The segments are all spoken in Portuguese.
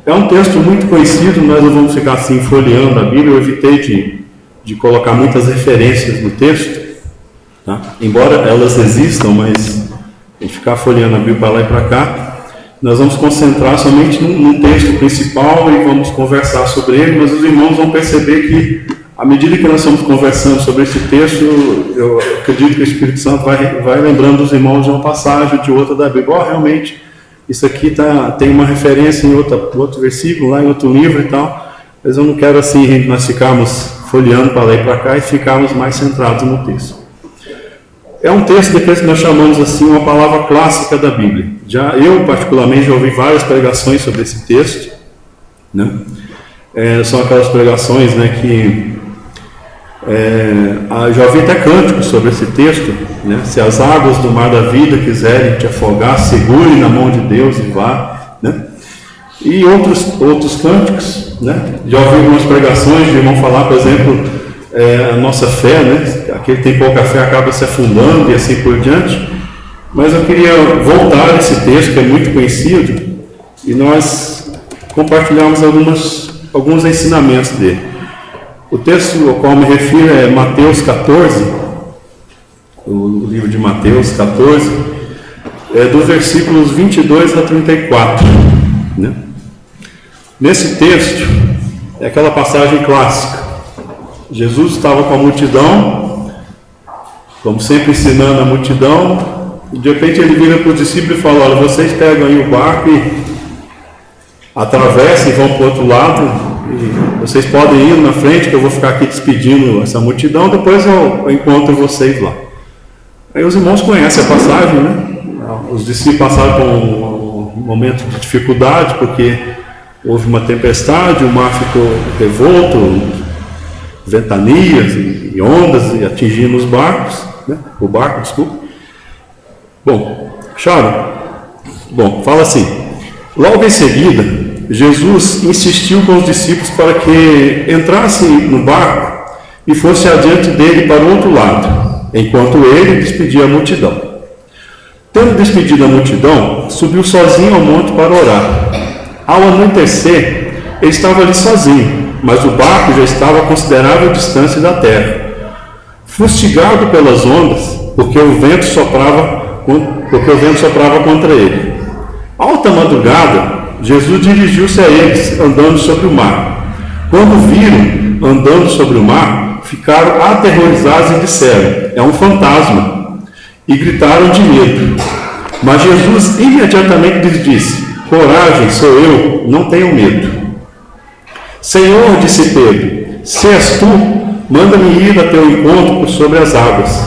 É um texto muito conhecido, nós não vamos ficar assim folheando a Bíblia. Eu evitei de colocar muitas referências no texto, tá? Embora elas existam, mas a gente ficar folheando a Bíblia para lá e para cá, nós vamos concentrar somente num texto principal e vamos conversar sobre ele, mas os irmãos vão perceber que, à medida que nós estamos conversando sobre esse texto, eu acredito que o Espírito Santo vai lembrando os irmãos de uma passagem, de outra da Bíblia. Realmente, isso aqui tem uma referência em outro versículo, lá em outro livro e tal, mas eu não quero assim nós ficarmos folheando para lá e para cá e ficarmos mais centrados no texto. É um texto daqueles que nós chamamos assim uma palavra clássica da Bíblia. Eu particularmente já ouvi várias pregações sobre esse texto, né? São aquelas pregações, né, que já ouvi até cânticos sobre esse texto, né? Se as águas do mar da vida quiserem te afogar, segure na mão de Deus e vá, né? E outros cânticos, né? Já ouvi algumas pregações de irmão falar, por exemplo, a nossa fé, né? Aquele que tem pouca fé acaba se afundando e assim por diante. Mas eu queria voltar a esse texto que é muito conhecido e nós compartilhamos alguns ensinamentos dele. O texto ao qual me refiro é Mateus 14, o livro de Mateus 14, dos versículos 22 a 34, né? Nesse texto é aquela passagem clássica. Jesus estava com a multidão, como sempre ensinando a multidão, e de repente ele vira para os discípulos e fala: olha, vocês pegam aí o barco e atravessam e vão para o outro lado, e vocês podem ir na frente, que eu vou ficar aqui despedindo essa multidão, depois eu encontro vocês lá. Aí os irmãos conhecem a passagem, né? Os discípulos passaram por um momento de dificuldade, porque houve uma tempestade, o mar ficou revolto, ventanias e ondas e atingindo os barcos, né? O barco, desculpa. Bom, fala assim: logo em seguida, Jesus insistiu com os discípulos para que entrassem no barco e fossem adiante dele para o outro lado, enquanto ele despedia a multidão. Tendo despedido a multidão, subiu sozinho ao monte para orar. Ao anoitecer, ele estava ali sozinho, mas o barco já estava a considerável distância da terra, fustigado pelas ondas, porque o vento soprava contra ele. Alta madrugada, Jesus dirigiu-se a eles, andando sobre o mar. Quando viram andando sobre o mar, ficaram aterrorizados e disseram: é um fantasma, e gritaram de medo. Mas Jesus imediatamente lhes disse: coragem, sou eu, não tenham medo. Senhor, disse Pedro, se és tu, manda-me ir a teu encontro por sobre as águas.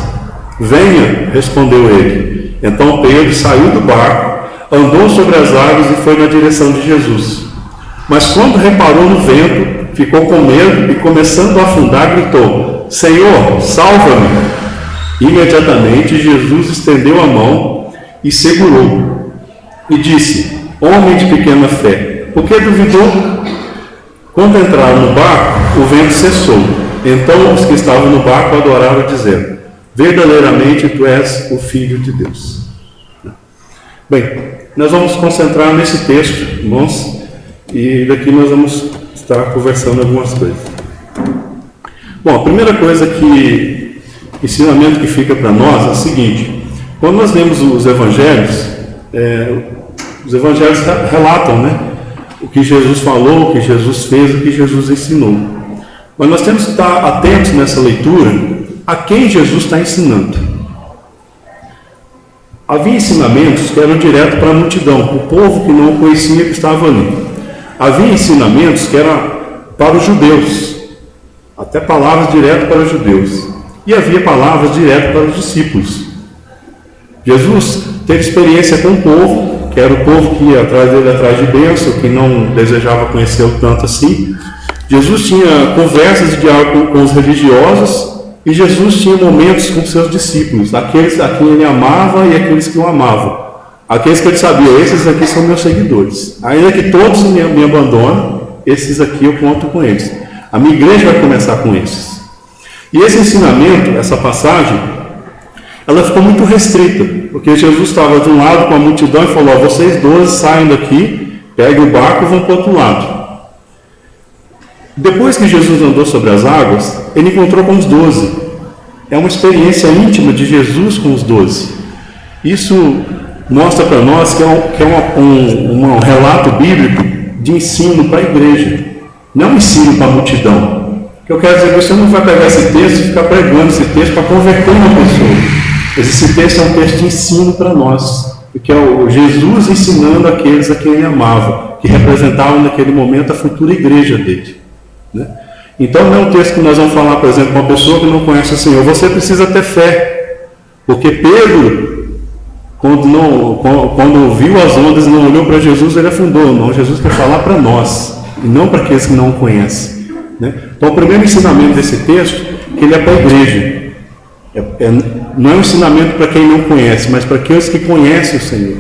Venha, respondeu ele. Então Pedro saiu do barco, andou sobre as águas e foi na direção de Jesus. Mas quando reparou no vento, ficou com medo e, começando a afundar, gritou: Senhor, salva-me! Imediatamente Jesus estendeu a mão e segurou, e disse: homem de pequena fé, por que duvidou? Quando entraram no barco, o vento cessou. Então os que estavam no barco adoraram, dizendo: verdadeiramente tu és o Filho de Deus. Bem, nós vamos concentrar nesse texto, irmãos, e daqui nós vamos estar conversando algumas coisas. Bom, a primeira coisa ensinamento que fica para nós é o seguinte: quando nós lemos os evangelhos relatam, né, o que Jesus falou, o que Jesus fez, o que Jesus ensinou. Mas nós temos que estar atentos nessa leitura a quem Jesus está ensinando. Havia ensinamentos que eram direto para a multidão, o povo que não conhecia, que estava ali. Havia ensinamentos que eram para os judeus, até palavras direto para os judeus. E havia palavras direto para os discípulos. Jesus teve experiência com o povo, que era o povo que ia atrás dele, atrás de bênção, que não desejava conhecê-lo tanto assim. Jesus tinha conversas e diálogo com os religiosos, e Jesus tinha momentos com seus discípulos, aqueles a quem ele amava e aqueles que o amavam. Aqueles que ele sabia: esses aqui são meus seguidores. Ainda que todos me abandonem, esses aqui eu conto com eles. A minha igreja vai começar com esses. E esse ensinamento, essa passagem, ela ficou muito restrita, porque Jesus estava de um lado com a multidão e falou: vocês 12 saem daqui, pegam o barco e vão para o outro lado. Depois que Jesus andou sobre as águas, ele encontrou com os 12. É uma experiência íntima de Jesus com os 12. Isso mostra para nós que é um relato bíblico de ensino para a igreja, não ensino para a multidão. O que eu quero dizer é que você não vai pegar esse texto e ficar pregando esse texto para converter uma pessoa. Esse texto é um texto de ensino para nós, que é o Jesus ensinando aqueles a quem ele amava, que representavam naquele momento a futura igreja dele. Né? Então não é um texto que nós vamos falar, por exemplo, para uma pessoa que não conhece o Senhor. Você precisa ter fé, porque Pedro, quando viu as ondas e não olhou para Jesus, ele afundou. Não, Jesus quer falar para nós, e não para aqueles que não o conhecem. Né? Então o primeiro ensinamento desse texto, que ele é para a igreja. Não é um ensinamento para quem não conhece, mas para aqueles que conhecem o Senhor.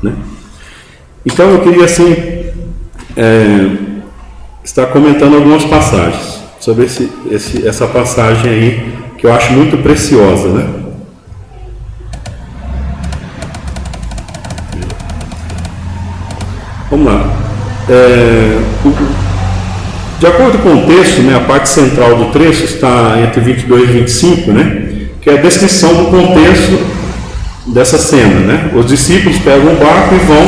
Né? Então eu queria assim estar comentando algumas passagens sobre essa passagem aí, que eu acho muito preciosa, né? Vamos lá. De acordo com o texto, né, a parte central do trecho está entre 22 e 25, né, que é a descrição do contexto dessa cena. Né? Os discípulos pegam um barco e vão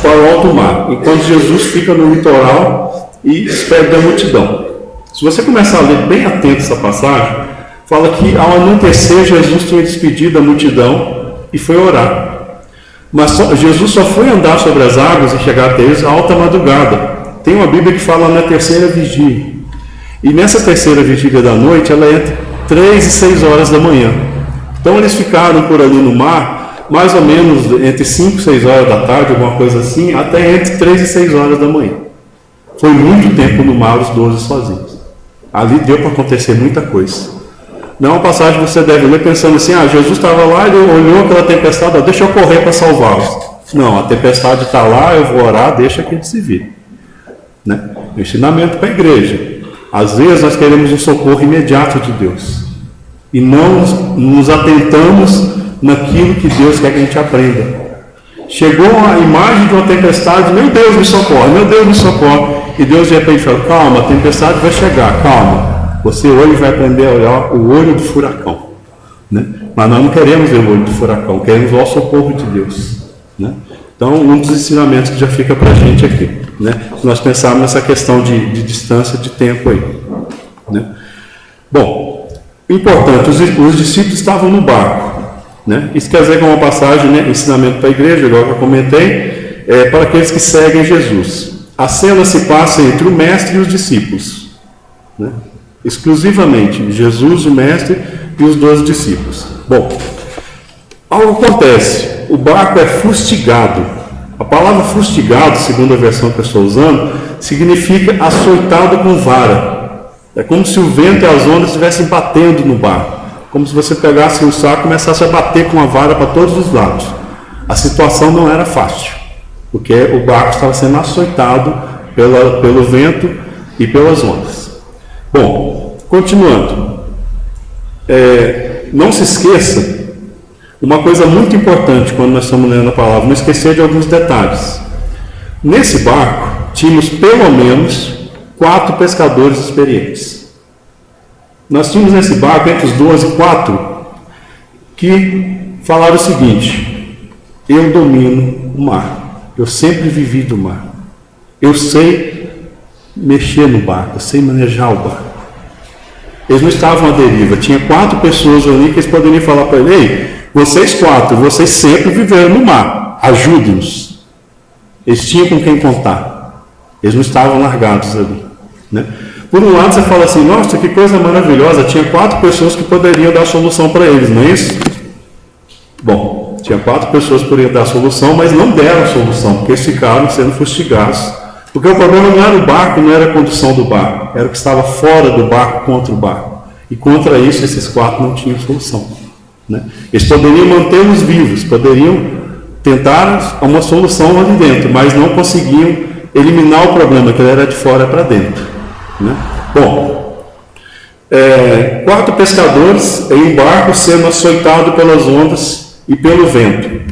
para o alto mar, enquanto Jesus fica no litoral e despede da multidão. Se você começar a ler bem atento essa passagem, fala que ao anoitecer Jesus tinha despedido a multidão e foi orar. Mas Jesus só foi andar sobre as águas e chegar até eles à alta madrugada. Tem uma Bíblia que fala na terceira vigília. E nessa terceira vigília da noite, ela é entre 3 e 6 horas da manhã. Então eles ficaram por ali no mar, mais ou menos entre 5 e 6 horas da tarde, alguma coisa assim, até entre 3 e 6 horas da manhã. Foi muito tempo no mar, os 12 sozinhos. Ali deu para acontecer muita coisa. Não é uma passagem que você deve ler pensando assim, Jesus estava lá, ele olhou aquela tempestade, deixa eu correr para salvá-los. Não, a tempestade está lá, eu vou orar, deixa que ele se vire. Né? Ensinamento para a igreja. Às vezes nós queremos um socorro imediato de Deus e não nos atentamos naquilo que Deus quer que a gente aprenda. Chegou a imagem de uma tempestade, meu Deus me socorre, e Deus de repente fala, calma, a tempestade vai chegar, calma, você hoje vai aprender a olhar o olho do furacão. Né? Mas nós não queremos ver o olho do furacão, queremos o socorro de Deus. Né? Então, um dos ensinamentos que já fica para a gente aqui, né? Se nós pensarmos nessa questão de distância de tempo aí. Né? Bom, importante, os discípulos estavam no barco. Né? Isso quer dizer que é uma passagem, né? Ensinamento para a igreja, igual que eu comentei, para aqueles que seguem Jesus. A cena se passa entre o mestre e os discípulos. Né? Exclusivamente, Jesus, o mestre e os 12 discípulos. Bom, algo acontece. O barco é fustigado. A palavra fustigado, segundo a versão que eu estou usando, significa açoitado com vara. É como se o vento e as ondas estivessem batendo no barco. Como se você pegasse um saco e começasse a bater com a vara para todos os lados. A situação não era fácil, porque o barco estava sendo açoitado pelo vento e pelas ondas. Bom, continuando. Não se esqueça uma coisa muito importante quando nós estamos lendo a palavra, não esquecer de alguns detalhes. Nesse barco, tínhamos pelo menos 4 pescadores experientes. Nós tínhamos nesse barco, entre os 12, 4 que falaram o seguinte: eu domino o mar, eu sempre vivi do mar, eu sei mexer no barco, eu sei manejar o barco. Eles não estavam à deriva, tinha 4 pessoas ali que eles poderiam falar para ele: ei, vocês 4, vocês sempre viveram no mar, ajude-nos. Eles tinham com quem contar, eles não estavam largados ali. Né? Por um lado você fala assim, nossa, que coisa maravilhosa, tinha 4 pessoas que poderiam dar solução para eles, não é isso? Bom, tinha 4 pessoas que poderiam dar solução, mas não deram solução, porque eles ficaram sendo fustigados. Porque o problema não era o barco, não era a condução do barco, era o que estava fora do barco contra o barco. E contra isso, esses 4 não tinham solução. Né? Eles poderiam mantê-los vivos, poderiam tentar uma solução ali dentro, mas não conseguiam eliminar o problema, que ele era de fora para dentro. Né? Bom, 4 pescadores em um barco sendo açoitado pelas ondas e pelo vento.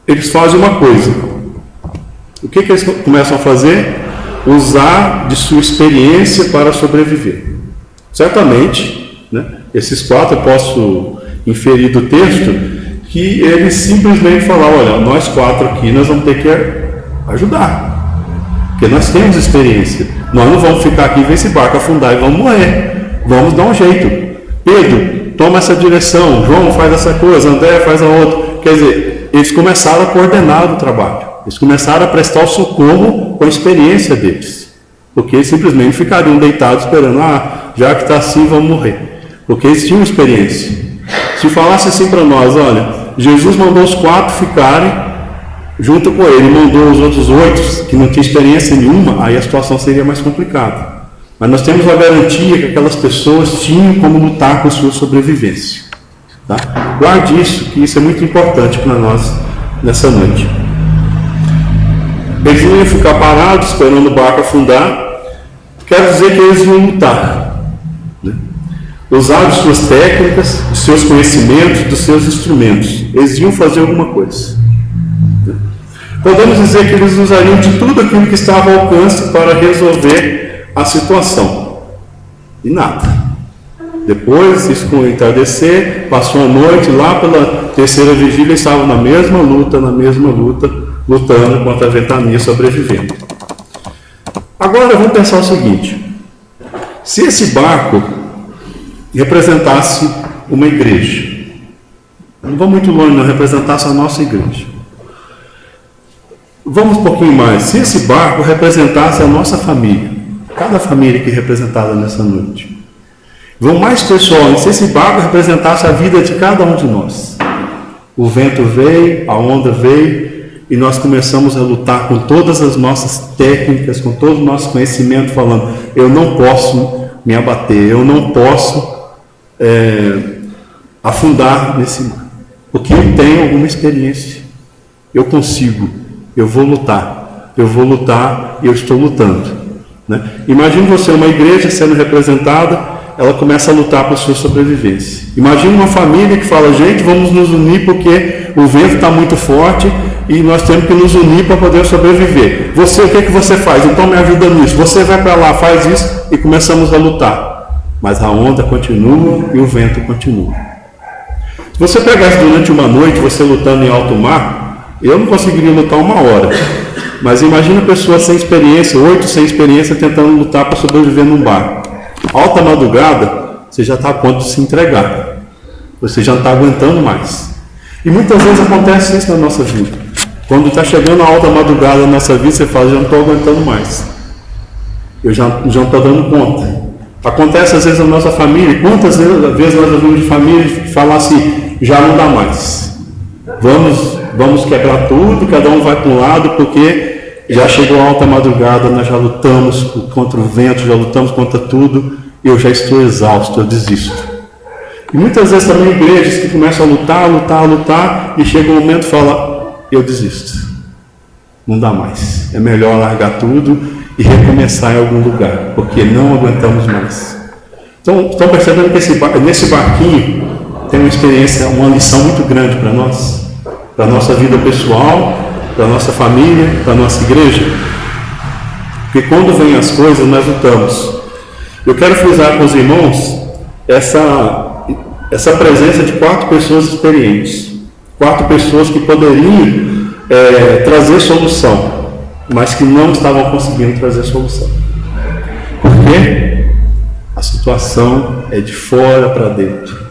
Eles fazem uma coisa: O que eles começam a fazer? Usar de sua experiência para sobreviver. Certamente, né, esses 4 eu posso inferir do texto que eles simplesmente falaram: olha, nós 4 aqui nós vamos ter que ajudar, porque nós temos experiência, nós não vamos ficar aqui e ver esse barco afundar e vamos morrer, vamos dar um jeito. Pedro, toma essa direção, João faz essa coisa, André faz a outra. Quer dizer, eles começaram a coordenar o trabalho, eles começaram a prestar o socorro com a experiência deles, porque eles simplesmente ficariam deitados esperando: já que está assim, vamos morrer, porque eles tinham experiência. Se falasse assim para nós: olha, Jesus mandou os 4 ficarem junto com ele, mandou os outros 8 que não tinham experiência nenhuma, aí a situação seria mais complicada. Mas nós temos a garantia que aquelas pessoas tinham como lutar com a sua sobrevivência. Tá? Guarde isso, que isso é muito importante para nós nessa noite. Eles não iam ficar parados esperando o barco afundar, quer dizer que eles iam lutar, né? Usar de suas técnicas, dos seus conhecimentos, dos seus instrumentos. Eles iam fazer alguma coisa. Podemos dizer que eles usariam de tudo aquilo que estava ao alcance para resolver a situação. E nada. Depois, isso com o entardecer, passou a noite, lá pela terceira vigília, estavam na mesma luta, lutando contra a ventania, sobrevivendo. Agora vamos pensar o seguinte: se esse barco representasse uma igreja, não vou muito longe, não, representasse a nossa igreja. Vamos um pouquinho mais: se esse barco representasse a nossa família, cada família que é representada nessa noite. Vamos mais pessoal: se esse barco representasse a vida de cada um de nós. O vento veio, a onda veio, e nós começamos a lutar com todas as nossas técnicas, com todo o nosso conhecimento, falando: eu não posso me abater, eu não posso afundar nesse mar, porque eu tenho alguma experiência, eu consigo, eu vou lutar, e eu estou lutando, né? Imagine você, uma igreja sendo representada, ela começa a lutar por sua sobrevivência. Imagine uma família que fala: gente, vamos nos unir porque o vento está muito forte e nós temos que nos unir para poder sobreviver. Você, o que você faz? Então me ajuda nisso. Você vai para lá, faz isso, e começamos a lutar. Mas a onda continua e o vento continua. Se você pegasse durante uma noite, você lutando em alto mar, eu não conseguiria lutar 1 hora. Mas imagina a pessoa sem experiência, 8 sem experiência, tentando lutar para sobreviver num barco. Alta madrugada, você já está a ponto de se entregar. Você já não está aguentando mais. E muitas vezes acontece isso na nossa vida. Quando está chegando a alta madrugada na nossa vida, você fala: já não estou aguentando mais. Eu já não estou dando conta. Acontece às vezes na nossa família. Quantas vezes nós ouvimos de família falar assim: já não dá mais. Vamos quebrar tudo, cada um vai para um lado, porque já chegou a alta madrugada, nós já lutamos contra o vento, já lutamos contra tudo, e eu já estou exausto, eu desisto. E muitas vezes também igrejas que começam a lutar, e chega um momento e fala: eu desisto, não dá mais, é melhor largar tudo e recomeçar em algum lugar, porque não aguentamos mais. Então, estão percebendo que nesse barquinho tem uma experiência, uma lição muito grande para nós, para a nossa vida pessoal, para a nossa família, para a nossa igreja. Porque quando vêm as coisas, nós lutamos. Eu quero frisar com os irmãos essa presença de 4 pessoas experientes, 4 pessoas que poderiam trazer solução, mas que não estavam conseguindo trazer solução. Por quê? A situação é de fora para dentro.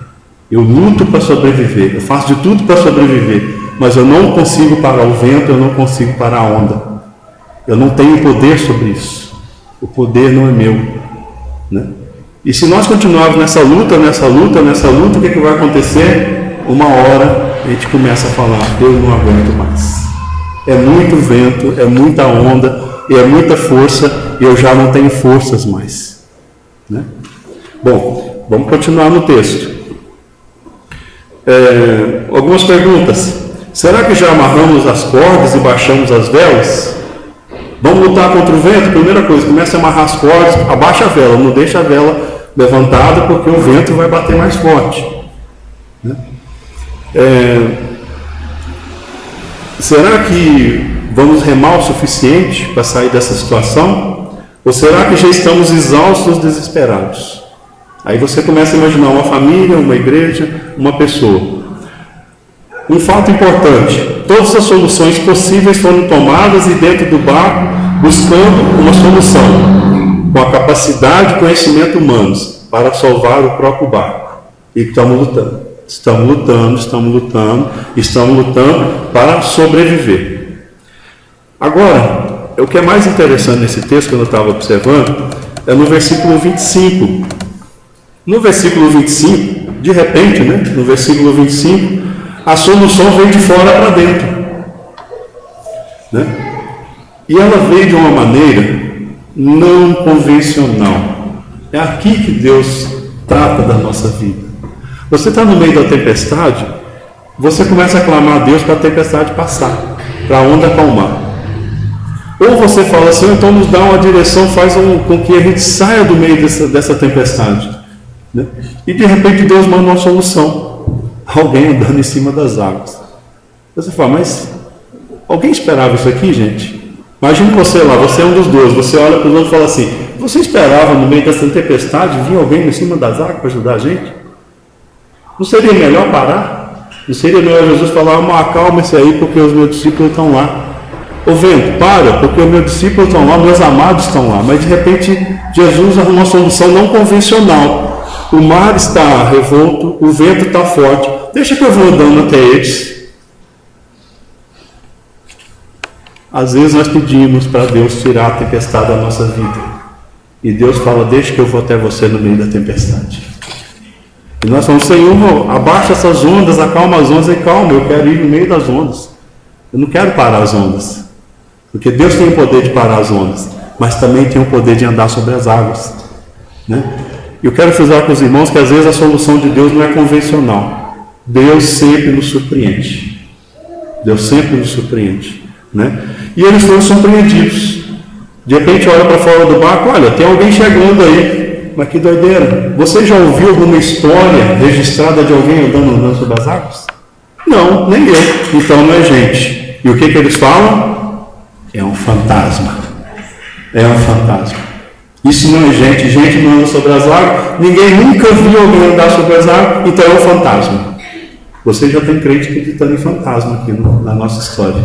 Eu luto para sobreviver, eu faço de tudo para sobreviver, mas eu não consigo parar o vento, eu não consigo parar a onda. Eu não tenho poder sobre isso. O poder não é meu, né? E se nós continuarmos nessa luta, o que vai acontecer? Uma hora a gente começa a falar: eu não aguento mais. É muito vento, é muita onda, e é muita força, e eu já não tenho forças mais, né? Bom, vamos continuar no texto. Algumas perguntas. Será que já amarramos as cordas e baixamos as velas? Vamos lutar contra o vento? Primeira coisa, começa a amarrar as cordas, abaixa a vela, não deixa a vela levantada, porque o vento vai bater mais forte, né? Será que vamos remar o suficiente para sair dessa situação? Ou será que já estamos exaustos, desesperados? Aí você começa a imaginar uma família, uma igreja, uma pessoa. Um fato importante: todas as soluções possíveis foram tomadas e dentro do barco buscando uma solução, com a capacidade e conhecimento humanos para salvar o próprio barco. E estamos lutando para sobreviver. Agora, o que é mais interessante nesse texto que eu estava observando é no versículo 25. No versículo 25, de repente, no versículo 25, a solução veio de fora para dentro. E ela veio de uma maneira não convencional. É aqui que Deus trata da nossa vida. Você está no meio da tempestade, você começa a clamar a Deus para a tempestade passar, para a onda acalmar. Ou você fala assim: então nos dá uma direção, faz com que a gente saia do meio dessa tempestade. E de repente Deus manda uma solução: alguém andando em cima das águas. Você fala: mas alguém esperava isso aqui, gente? Imagina você lá, você é um dos dois, você olha para os outros e fala assim: você esperava no meio dessa tempestade vir alguém em cima das águas para ajudar a gente? Não seria melhor parar? Não seria melhor Jesus falar: acalma-se aí porque os meus discípulos estão lá? Ô vento, para, porque os meus discípulos estão lá, meus amados estão lá. Mas de repente Jesus arrumou uma solução não convencional. O mar está revolto, o vento está forte, deixa que eu vou andando até eles. Às vezes nós pedimos para Deus tirar a tempestade da nossa vida, e Deus fala: deixa que eu vou até você no meio da tempestade. E nós falamos: Senhor, abaixa essas ondas, acalma as ondas. E calma, eu quero ir no meio das ondas, eu não quero parar as ondas, porque Deus tem o poder de parar as ondas, mas também tem o poder de andar sobre as águas. Eu quero frisar com os irmãos que às vezes a solução de Deus não é convencional. Deus sempre nos surpreende. Deus sempre nos surpreende. E eles foram surpreendidos. De repente olha para fora do barco: olha, tem alguém chegando aí. Mas que doideira! Você já ouviu alguma história registrada de alguém andando sobre as águas? Não, nem eu. Então não é gente. E o que eles falam? É um fantasma. É um fantasma. Isso não é gente. Gente não anda sobre as águas. Ninguém nunca viu alguém andar sobre as águas. Então é um fantasma. Você já tem crente acreditando em fantasma aqui na nossa história.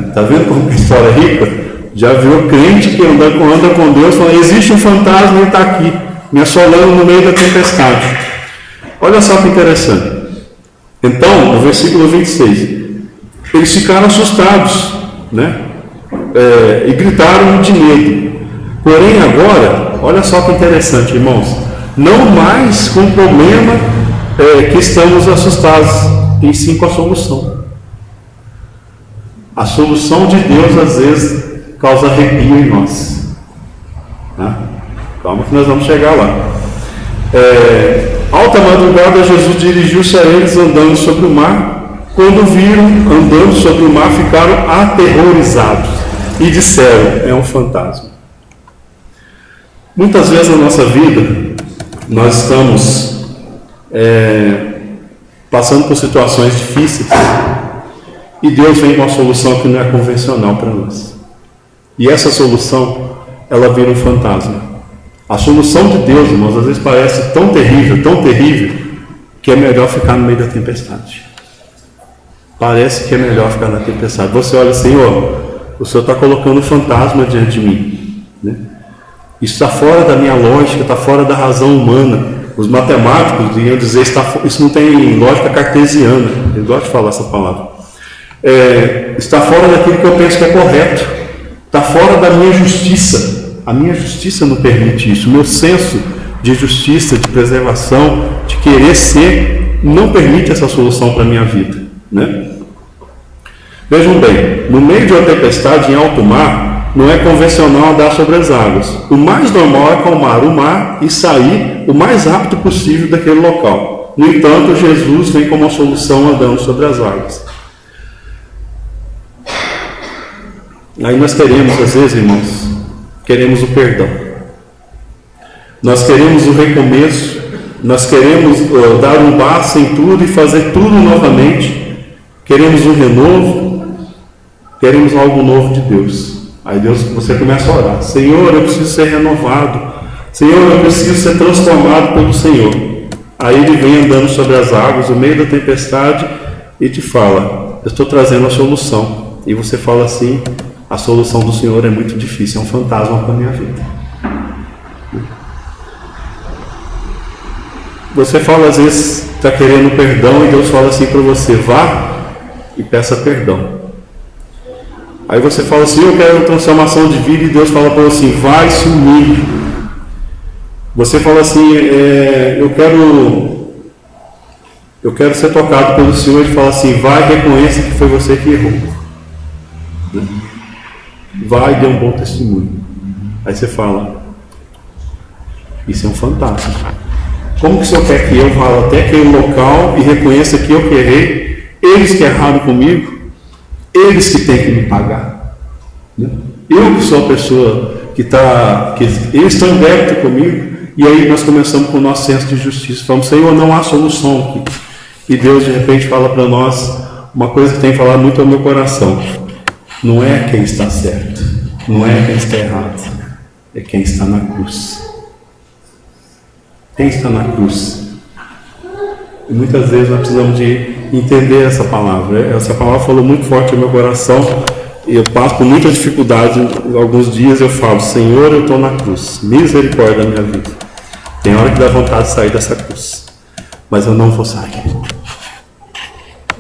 Está vendo como a história é rica? Já viu crente que anda com Deus falando: existe um fantasma e ele está aqui, me assolando no meio da tempestade. Olha só que interessante. Então, no versículo 26, eles ficaram assustados, e gritaram de medo. Porém agora, olha só que interessante, irmãos, não mais com o problema que estamos assustados, e sim com a solução. A solução de Deus às vezes causa arrepio em nós. Calma que nós vamos chegar lá. Alta madrugada, Jesus dirigiu-se a eles andando sobre o mar. Quando viram andando sobre o mar, ficaram aterrorizados e disseram: é um fantasma. Muitas vezes na nossa vida nós estamos passando por situações difíceis e Deus vem com uma solução que não é convencional para nós. E essa solução, ela vira um fantasma. A solução de Deus, irmãos, às vezes parece tão terrível, que é melhor ficar no meio da tempestade. Parece que é melhor ficar na tempestade. Você olha: Senhor, o Senhor está colocando um fantasma diante de mim. Isso está fora da minha lógica, está fora da razão humana. Os matemáticos iriam dizer: isso não tem lógica cartesiana. Eu gosto de falar essa palavra. Está fora daquilo que eu penso que é correto. Está fora da minha justiça. A minha justiça não permite isso. O meu senso de justiça, de preservação, de querer ser, não permite essa solução para a minha vida. Vejam bem, no meio de uma tempestade em alto mar, não é convencional andar sobre as águas. O mais normal é acalmar o mar e sair o mais rápido possível daquele local. No entanto, Jesus vem como uma solução andando sobre as águas. Aí nós queremos, às vezes, irmãos, queremos o perdão. Nós queremos o recomeço. Nós queremos dar um passo em tudo e fazer tudo novamente. Queremos um renovo. queremos algo novo de Deus. Aí você começa a orar: Senhor, eu preciso ser renovado. Senhor, eu preciso ser transformado pelo Senhor. Aí ele vem andando sobre as águas, no meio da tempestade, e te fala: eu estou trazendo a solução. E você fala assim: a solução do Senhor é muito difícil, é um fantasma para a minha vida. Você fala, às vezes, está querendo perdão, e Deus fala assim para você: vá e peça perdão. Aí você fala assim: eu quero transformação de vida, e Deus fala para você assim: vai se humilhe. Você fala assim: eu quero ser tocado pelo Senhor. Ele fala assim: vai, reconheça que foi você que errou. Vai e dê um bom testemunho. Aí você fala: isso é um fantasma. Como que o Senhor quer que eu vá até aquele local e reconheça que eu que errei, eles que erraram comigo, eles que têm que me pagar? Eu que sou a pessoa que eles estão em débito comigo. E aí nós começamos com o nosso senso de justiça. Falamos: Senhor, não há solução aqui. E Deus de repente fala para nós uma coisa que tem falado muito ao meu coração: não é quem está certo, não é quem está errado, é quem está na cruz. Quem está na cruz. E muitas vezes nós precisamos de entender essa palavra. Essa palavra falou muito forte ao meu coração. E eu passo por muita dificuldade. Alguns dias eu falo: Senhor, eu estou na cruz, misericórdia da minha vida. Tem hora que dá vontade de sair dessa cruz, mas eu não vou sair.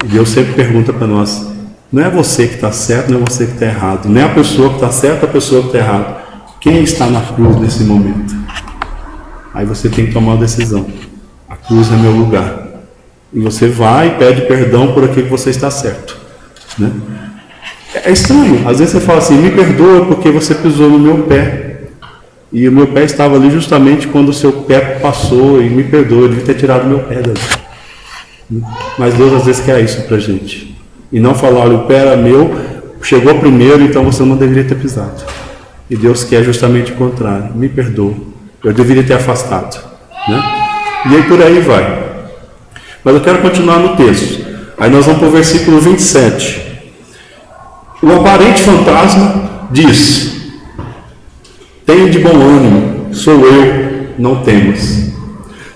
E Deus sempre pergunta para nós: não é você que está certo, não é você que está errado, não é a pessoa que está certa, a pessoa que está errada. Quem está na cruz nesse momento? Aí você tem que tomar uma decisão: a cruz é meu lugar. E você vai e pede perdão por aquilo que você está certo, né? É estranho. Às vezes você fala assim: me perdoa porque você pisou no meu pé. E o meu pé estava ali justamente quando o seu pé passou, e me perdoa, eu devia ter tirado o meu pé dali. Mas Deus às vezes quer isso pra gente. E não falar: olha, o pé era meu, chegou primeiro, então você não deveria ter pisado. E Deus quer justamente o contrário: me perdoa, eu deveria ter afastado, né? E aí por aí vai. Mas eu quero continuar no texto. Aí nós vamos para o versículo 27. O aparente fantasma diz: tenha de bom ânimo, sou eu, não temas.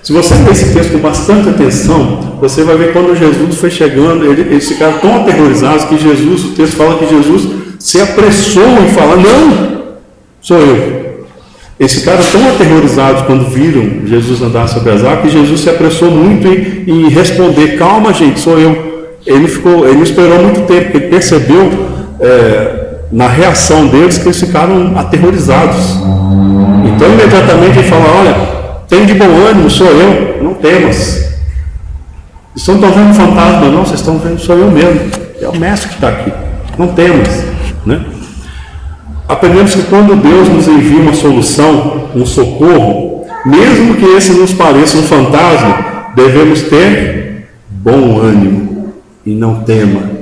Se você ler esse texto com bastante atenção, você vai ver quando Jesus foi chegando, eles ficaram tão aterrorizados que Jesus, o texto fala que Jesus se apressou em falar: não, sou eu. Eles ficaram tão aterrorizados quando viram Jesus andar sobre as águas, que Jesus se apressou muito em responder: calma, gente, sou eu. Ele não esperou muito tempo, porque ele percebeu na reação deles que eles ficaram aterrorizados. Então imediatamente ele fala: olha, tem de bom ânimo, sou eu, não temas. Vocês não estão vendo um fantasma, não, vocês estão vendo, sou eu mesmo, é o mestre que está aqui, não temas, né? Aprendemos que quando Deus nos envia uma solução, um socorro, mesmo que esse nos pareça um fantasma, devemos ter bom ânimo e não tema.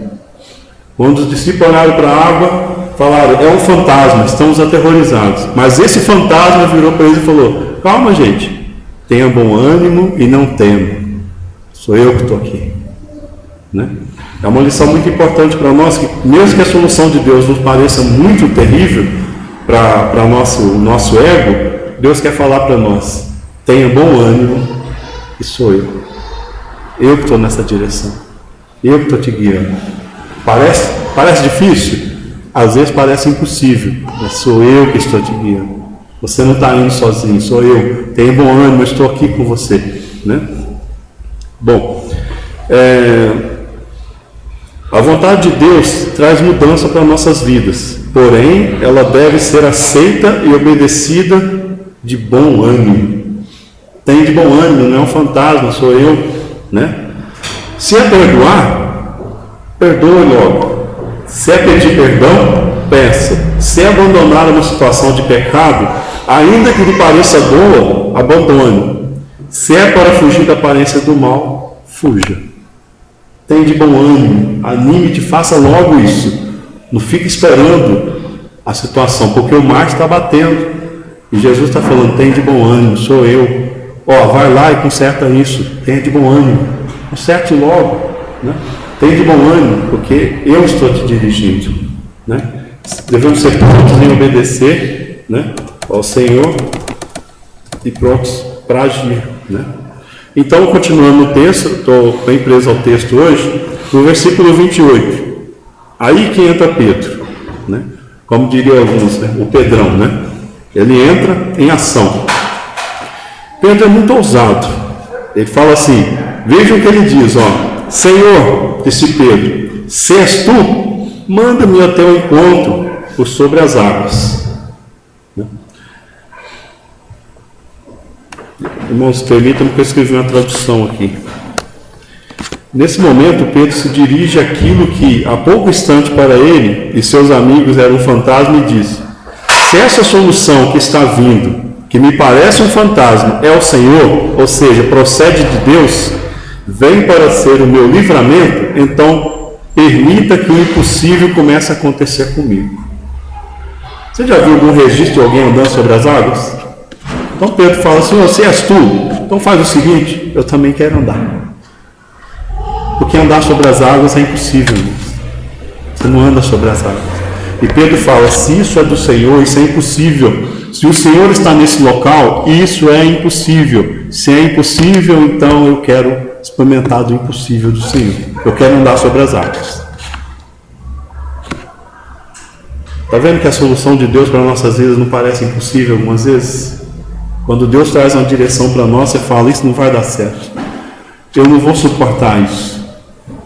Quando os discípulos olharam para a água, falaram: é um fantasma, estamos aterrorizados. Mas esse fantasma virou para eles e falou: calma, gente, tenha bom ânimo e não tema, sou eu que estou aqui, né? É uma lição muito importante para nós, que mesmo que a solução de Deus nos pareça muito terrível para o nosso ego, Deus quer falar para nós: tenha bom ânimo e sou eu que estou nessa direção, eu que estou te guiando. Parece difícil? Às vezes parece impossível, mas sou eu que estou te guiando. Você não está indo sozinho, sou eu. Tenha bom ânimo, eu estou aqui com você, né? Bom, a vontade de Deus traz mudança para nossas vidas, porém ela deve ser aceita e obedecida de bom ânimo. Tem de bom ânimo, não é um fantasma, sou eu, né? Se é perdoar, perdoe logo. Se é pedir perdão, peça. Se é abandonar uma situação de pecado, ainda que lhe pareça boa, abandone. Se é para fugir da aparência do mal, fuja. Tenha de bom ânimo, anime-te, faça logo isso. Não fique esperando a situação, porque o mar está batendo. E Jesus está falando: tenha de bom ânimo, sou eu. Vai lá e conserta isso. Tenha de bom ânimo, conserte logo, né? Tenha de bom ânimo, porque eu estou te dirigindo. né? Devemos ser prontos em obedecer, né, ao Senhor e prontos para agir, né? Então, continuando o texto, estou bem preso ao texto hoje, no versículo 28. Aí que entra Pedro, né? Como diriam alguns, né? O Pedrão, né? Ele entra em ação. Pedro é muito ousado. Ele fala assim, veja o que ele diz, ó: Senhor, disse Pedro, se és tu, manda-me até o encontro por sobre as águas. Né? Irmãos, permitam-me que eu escrevi uma tradução aqui. Nesse momento, Pedro se dirige àquilo que, há pouco instante para ele e seus amigos, era um fantasma e diz: se essa solução que está vindo, que me parece um fantasma, é o Senhor, ou seja, procede de Deus, vem para ser o meu livramento, então permita que o impossível comece a acontecer comigo. Você já viu algum registro de alguém andando sobre as águas? Então Pedro fala: Senhor, se és tu, então faz o seguinte, eu também quero andar. Porque andar sobre as águas é impossível, irmãos. Você não anda sobre as águas. E Pedro fala: se isso é do Senhor, isso é impossível. Se o Senhor está nesse local, isso é impossível. Se é impossível, então eu quero experimentar do impossível do Senhor. Eu quero andar sobre as águas. Está vendo que a solução de Deus para nossas vidas não parece impossível algumas vezes? Quando Deus traz uma direção para nós, você fala: isso não vai dar certo. Eu não vou suportar isso.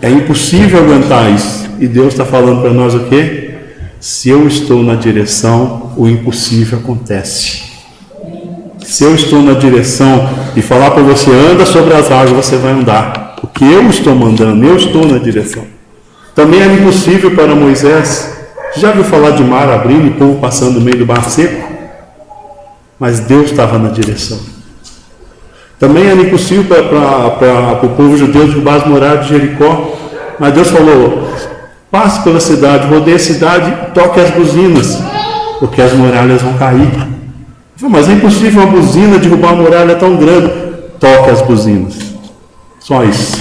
É impossível aguentar isso. E Deus está falando para nós o quê? Se eu estou na direção, o impossível acontece. Se eu estou na direção e falar para você: anda sobre as águas, você vai andar. Porque eu estou mandando, eu estou na direção. Também era impossível para Moisés. Já viu falar de mar abrindo e povo passando no meio do mar seco? Mas Deus estava na direção. Também era impossível para o povo judeu derrubar as muralhas de Jericó. Mas Deus falou: passe pela cidade, rodeie a cidade e toque as buzinas, porque as muralhas vão cair. Mas é impossível uma buzina derrubar uma muralha tão grande. Toque as buzinas. Só isso.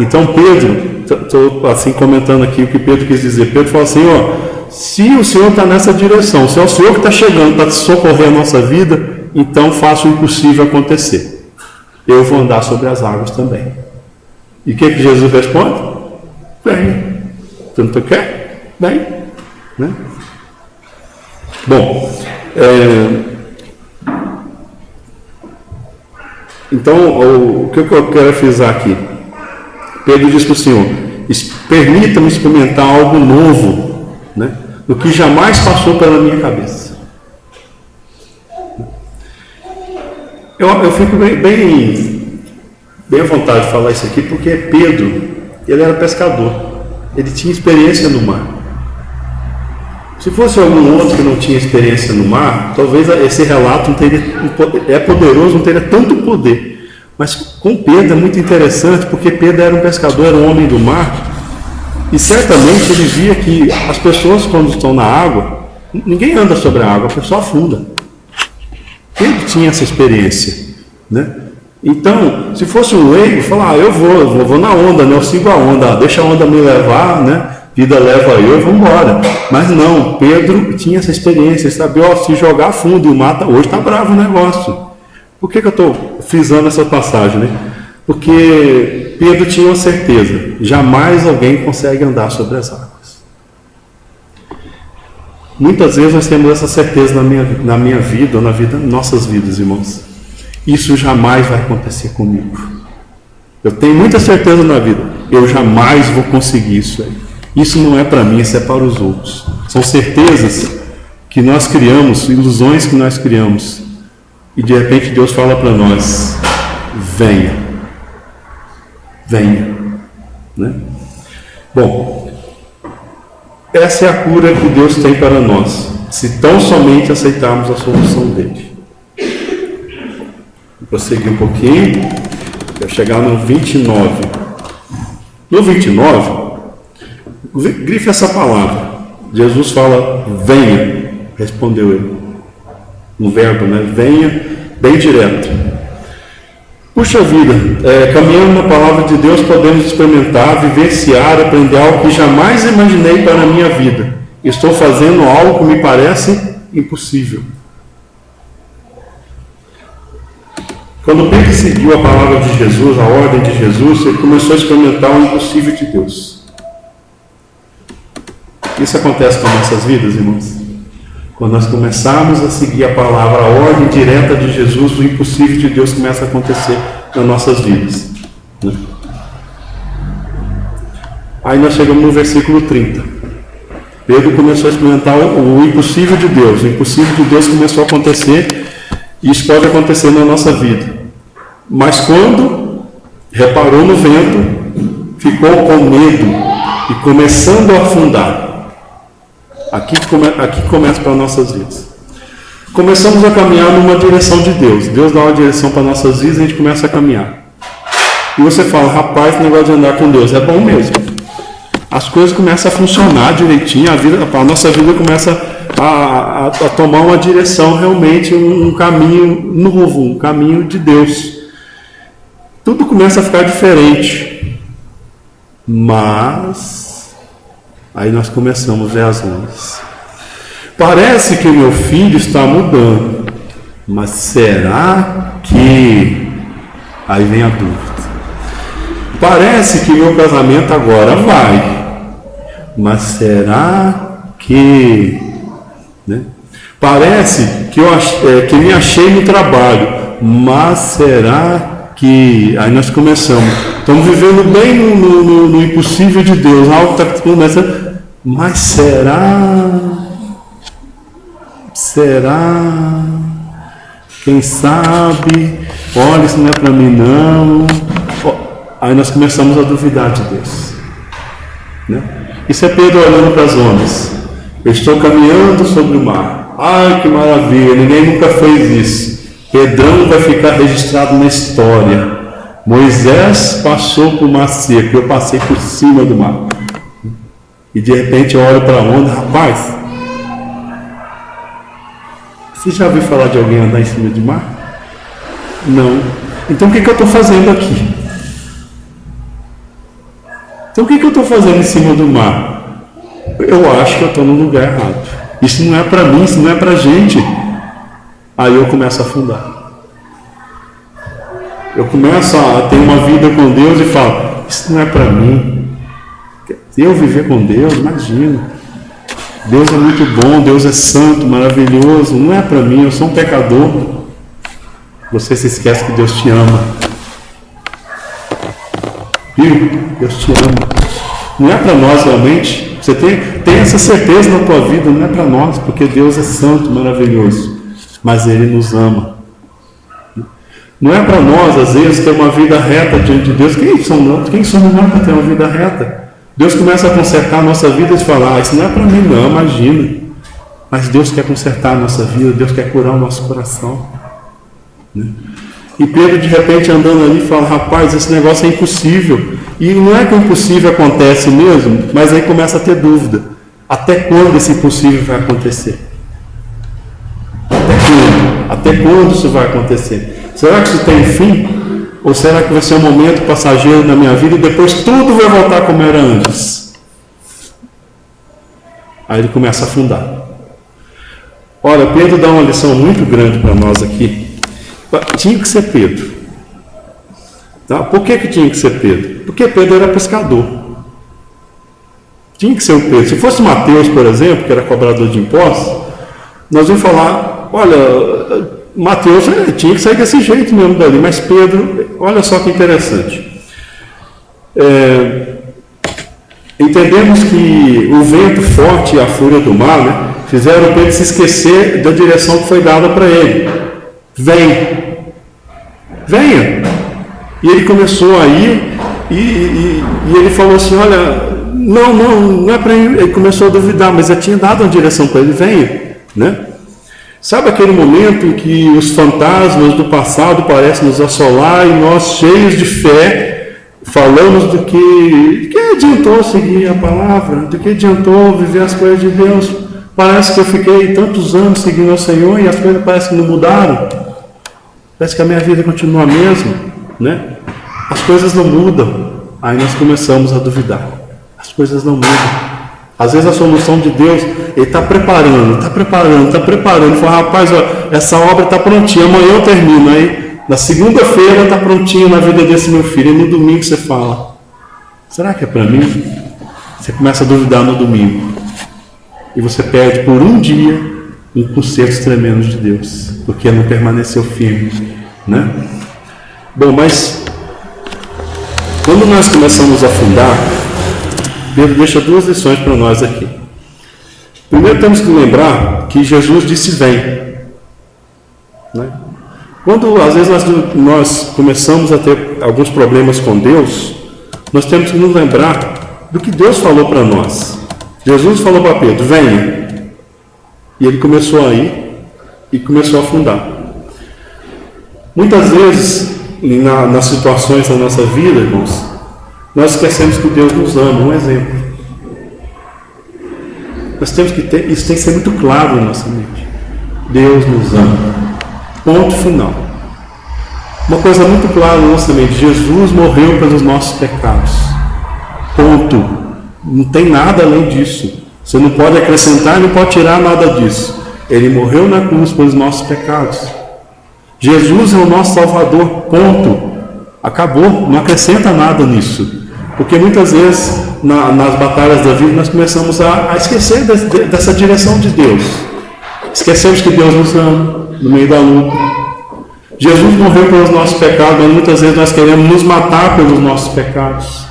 Então Pedro, estou assim comentando aqui o que Pedro quis dizer. Pedro falou assim: ó, se o Senhor está nessa direção, se é o Senhor que está chegando para socorrer a nossa vida, então faça o impossível acontecer. Eu vou andar sobre as águas também. E o que Jesus responde? Vem. Tu não quer? Vem. Né? Bom, então o que eu quero frisar aqui? Pedro diz para o Senhor: permita-me experimentar algo novo, né, do que jamais passou pela minha cabeça. Eu fico bem à vontade de falar isso aqui, porque Pedro, ele era pescador, ele tinha experiência no mar. Se fosse algum outro que não tinha experiência no mar, talvez esse relato não teria, é poderoso, não teria tanto poder. Mas com Pedro é muito interessante, porque Pedro era um pescador, era um homem do mar, e certamente ele via que as pessoas, quando estão na água, ninguém anda sobre a água, a pessoa afunda. Pedro tinha essa experiência, né? Então, se fosse um leigo, falar: eu vou na onda, né? Eu sigo a onda, deixa a onda me levar, né? Vida leva eu, vamos embora. Mas não, Pedro tinha essa experiência, ele sabia: ó, se jogar fundo e o mar hoje está bravo o negócio. Por que eu estou frisando essa passagem, né? Porque Pedro tinha uma certeza: jamais alguém consegue andar sobre as águas. Muitas vezes nós temos essa certeza na minha vida, ou na vida, nossas vidas, irmãos. Isso jamais vai acontecer comigo. Eu tenho muita certeza na vida: eu jamais vou conseguir isso aí. Isso não é para mim, isso é para os outros. São certezas que nós criamos, ilusões que nós criamos. E de repente Deus fala para nós: venha. Venha. Né? Bom, essa é a cura que Deus tem para nós, se tão somente aceitarmos a solução dele. Vou prosseguir um pouquinho, quero chegar no 29. No 29, grife essa palavra. Jesus fala: venha, respondeu ele. Um verbo, né? Venha, bem direto. Puxa vida, caminhando na palavra de Deus, podemos experimentar, vivenciar, aprender algo que jamais imaginei para a minha vida. estou fazendo algo que me parece impossível. Quando Pedro seguiu a palavra de Jesus, a ordem de Jesus, ele começou a experimentar o impossível de Deus. Isso acontece com nossas vidas, irmãos. Quando nós começarmos a seguir a palavra, a ordem direta de Jesus, o impossível de Deus começa a acontecer nas nossas vidas, né? Aí nós chegamos no versículo 30. Pedro começou a experimentar o impossível de Deus. O impossível de Deus começou a acontecer, e isso pode acontecer na nossa vida. Mas quando reparou no vento, ficou com medo e começando a afundar. Aqui começa para nossas vidas. Começamos a caminhar numa direção de Deus. Deus dá uma direção para nossas vidas e a gente começa a caminhar. E você fala, rapaz, esse negócio de andar com Deus é bom mesmo. As coisas começam a funcionar direitinho, a nossa vida começa a tomar uma direção, realmente um caminho novo, um caminho de Deus. Tudo começa a ficar diferente. Mas aí nós começamos a ver as luzes. Parece que meu filho está mudando, mas será que... Aí vem a dúvida. Parece que meu casamento agora vai, mas será que... Né? Parece que me achei no trabalho, mas será que... Aí nós começamos. Estamos vivendo bem no impossível de Deus. Algo está começando. Mas será? Quem sabe? Olha, isso não é para mim não. Aí nós começamos a duvidar de Deus, né? Isso é Pedro olhando para as ondas. Eu estou caminhando sobre o mar. Ai, que maravilha, ninguém nunca fez isso. Pedrão vai ficar registrado na história. Moisés passou por mar seco, eu passei por cima do mar. E de repente eu olho para a onda, rapaz, você já ouviu falar de alguém andar em cima de mar? Não. Então o que eu estou fazendo aqui? Então o que eu estou fazendo em cima do mar? Eu acho que eu estou no lugar errado. Isso não é para mim, isso não é para a gente. Aí eu começo a afundar. Eu começo a ter uma vida com Deus e falo, isso não é para mim. Eu viver com Deus, imagina. Deus é muito bom, Deus é santo, maravilhoso. Não é para mim, eu sou um pecador. Você se esquece que Deus te ama. Viu? Deus te ama. Não é para nós realmente. Você tem essa certeza na tua vida, não é para nós, porque Deus é santo, maravilhoso. Mas Ele nos ama. Não é para nós, às vezes, ter uma vida reta diante de Deus. Quem somos nós para ter uma vida reta? Deus começa a consertar a nossa vida e fala, isso não é para mim não, imagina. Mas Deus quer consertar a nossa vida, Deus quer curar o nosso coração, né? E Pedro de repente andando ali fala, rapaz, esse negócio é impossível. E não é que o impossível acontece mesmo, mas aí começa a ter dúvida. Até quando esse impossível vai acontecer? Até quando isso vai acontecer? Será que isso tem fim? Ou será que vai ser um momento passageiro na minha vida e depois tudo vai voltar como era antes? Aí ele começa a afundar. Olha, Pedro dá uma lição muito grande para nós aqui. Tinha que ser Pedro. Tá? Por que tinha que ser Pedro? Porque Pedro era pescador. Tinha que ser o Pedro. Se fosse Mateus, por exemplo, que era cobrador de impostos, nós íamos falar, olha, Mateus tinha que sair desse jeito mesmo dali, mas Pedro, olha só que interessante. Entendemos que o vento forte e a fúria do mar, né, fizeram Pedro se esquecer da direção que foi dada para ele. Venha. E ele começou a ir e ele falou assim, olha, não é para ir. Ele começou a duvidar, mas eu tinha dado uma direção para ele, venha, né? Sabe aquele momento em que os fantasmas do passado parecem nos assolar e nós, cheios de fé, falamos do que adiantou seguir a palavra, do que adiantou viver as coisas de Deus? Parece que eu fiquei tantos anos seguindo ao Senhor e as coisas parecem que não mudaram. Parece que a minha vida continua a mesma, né? As coisas não mudam. Aí nós começamos a duvidar. As coisas não mudam. Às vezes a solução de Deus, Ele está preparando. Fala, rapaz, ó, essa obra está prontinha, amanhã eu termino. Aí, na segunda-feira está prontinho na vida desse meu filho. E no domingo você fala, será que é para mim? Você começa a duvidar no domingo. E você perde por um dia um concerto tremendo de Deus, porque não permaneceu firme, né? Bom, mas quando nós começamos a afundar, Pedro deixa duas lições para nós aqui. Primeiro temos que lembrar que Jesus disse vem, né? Quando às vezes nós começamos a ter alguns problemas com Deus, nós temos que nos lembrar do que Deus falou para nós. Jesus falou para Pedro, venha. E ele começou a ir e começou a afundar. Muitas vezes, nas situações da nossa vida, irmãos, nós esquecemos que Deus nos ama. Um exemplo. Nós temos que ter, isso tem que ser muito claro na nossa mente. Deus nos ama. Ponto final. Uma coisa muito clara na nossa mente. Jesus morreu pelos nossos pecados. Ponto. Não tem nada além disso. Você não pode acrescentar e não pode tirar nada disso. Ele morreu na cruz pelos nossos pecados. Jesus é o nosso Salvador. Ponto. Acabou. Não acrescenta nada nisso. Porque muitas vezes, nas batalhas da vida, nós começamos a esquecer dessa direção de Deus. Esquecemos que Deus nos ama no meio da luta. Jesus morreu pelos nossos pecados, mas muitas vezes nós queremos nos matar pelos nossos pecados.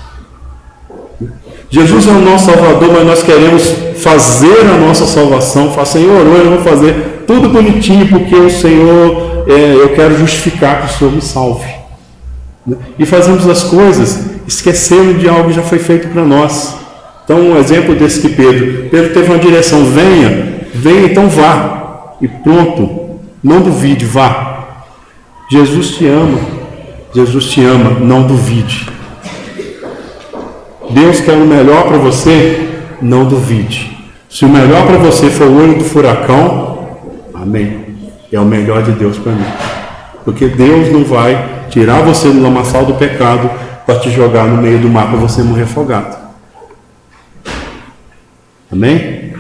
Jesus é o nosso Salvador, mas nós queremos fazer a nossa salvação. Fala, Senhor, hoje eu vou fazer tudo bonitinho, porque o Senhor, eu quero justificar que o Senhor me salve. E fazemos as coisas esquecendo de algo que já foi feito para nós. Então, um exemplo desse que Pedro teve uma direção, venha, então vá. E pronto, não duvide, vá. Jesus te ama, não duvide. Deus quer o melhor para você, não duvide. Se o melhor para você for o olho do furacão, amém. É o melhor de Deus para mim. Porque Deus não vai tirar você do lamaçal do pecado para te jogar no meio do mar para você morrer afogado. Amém?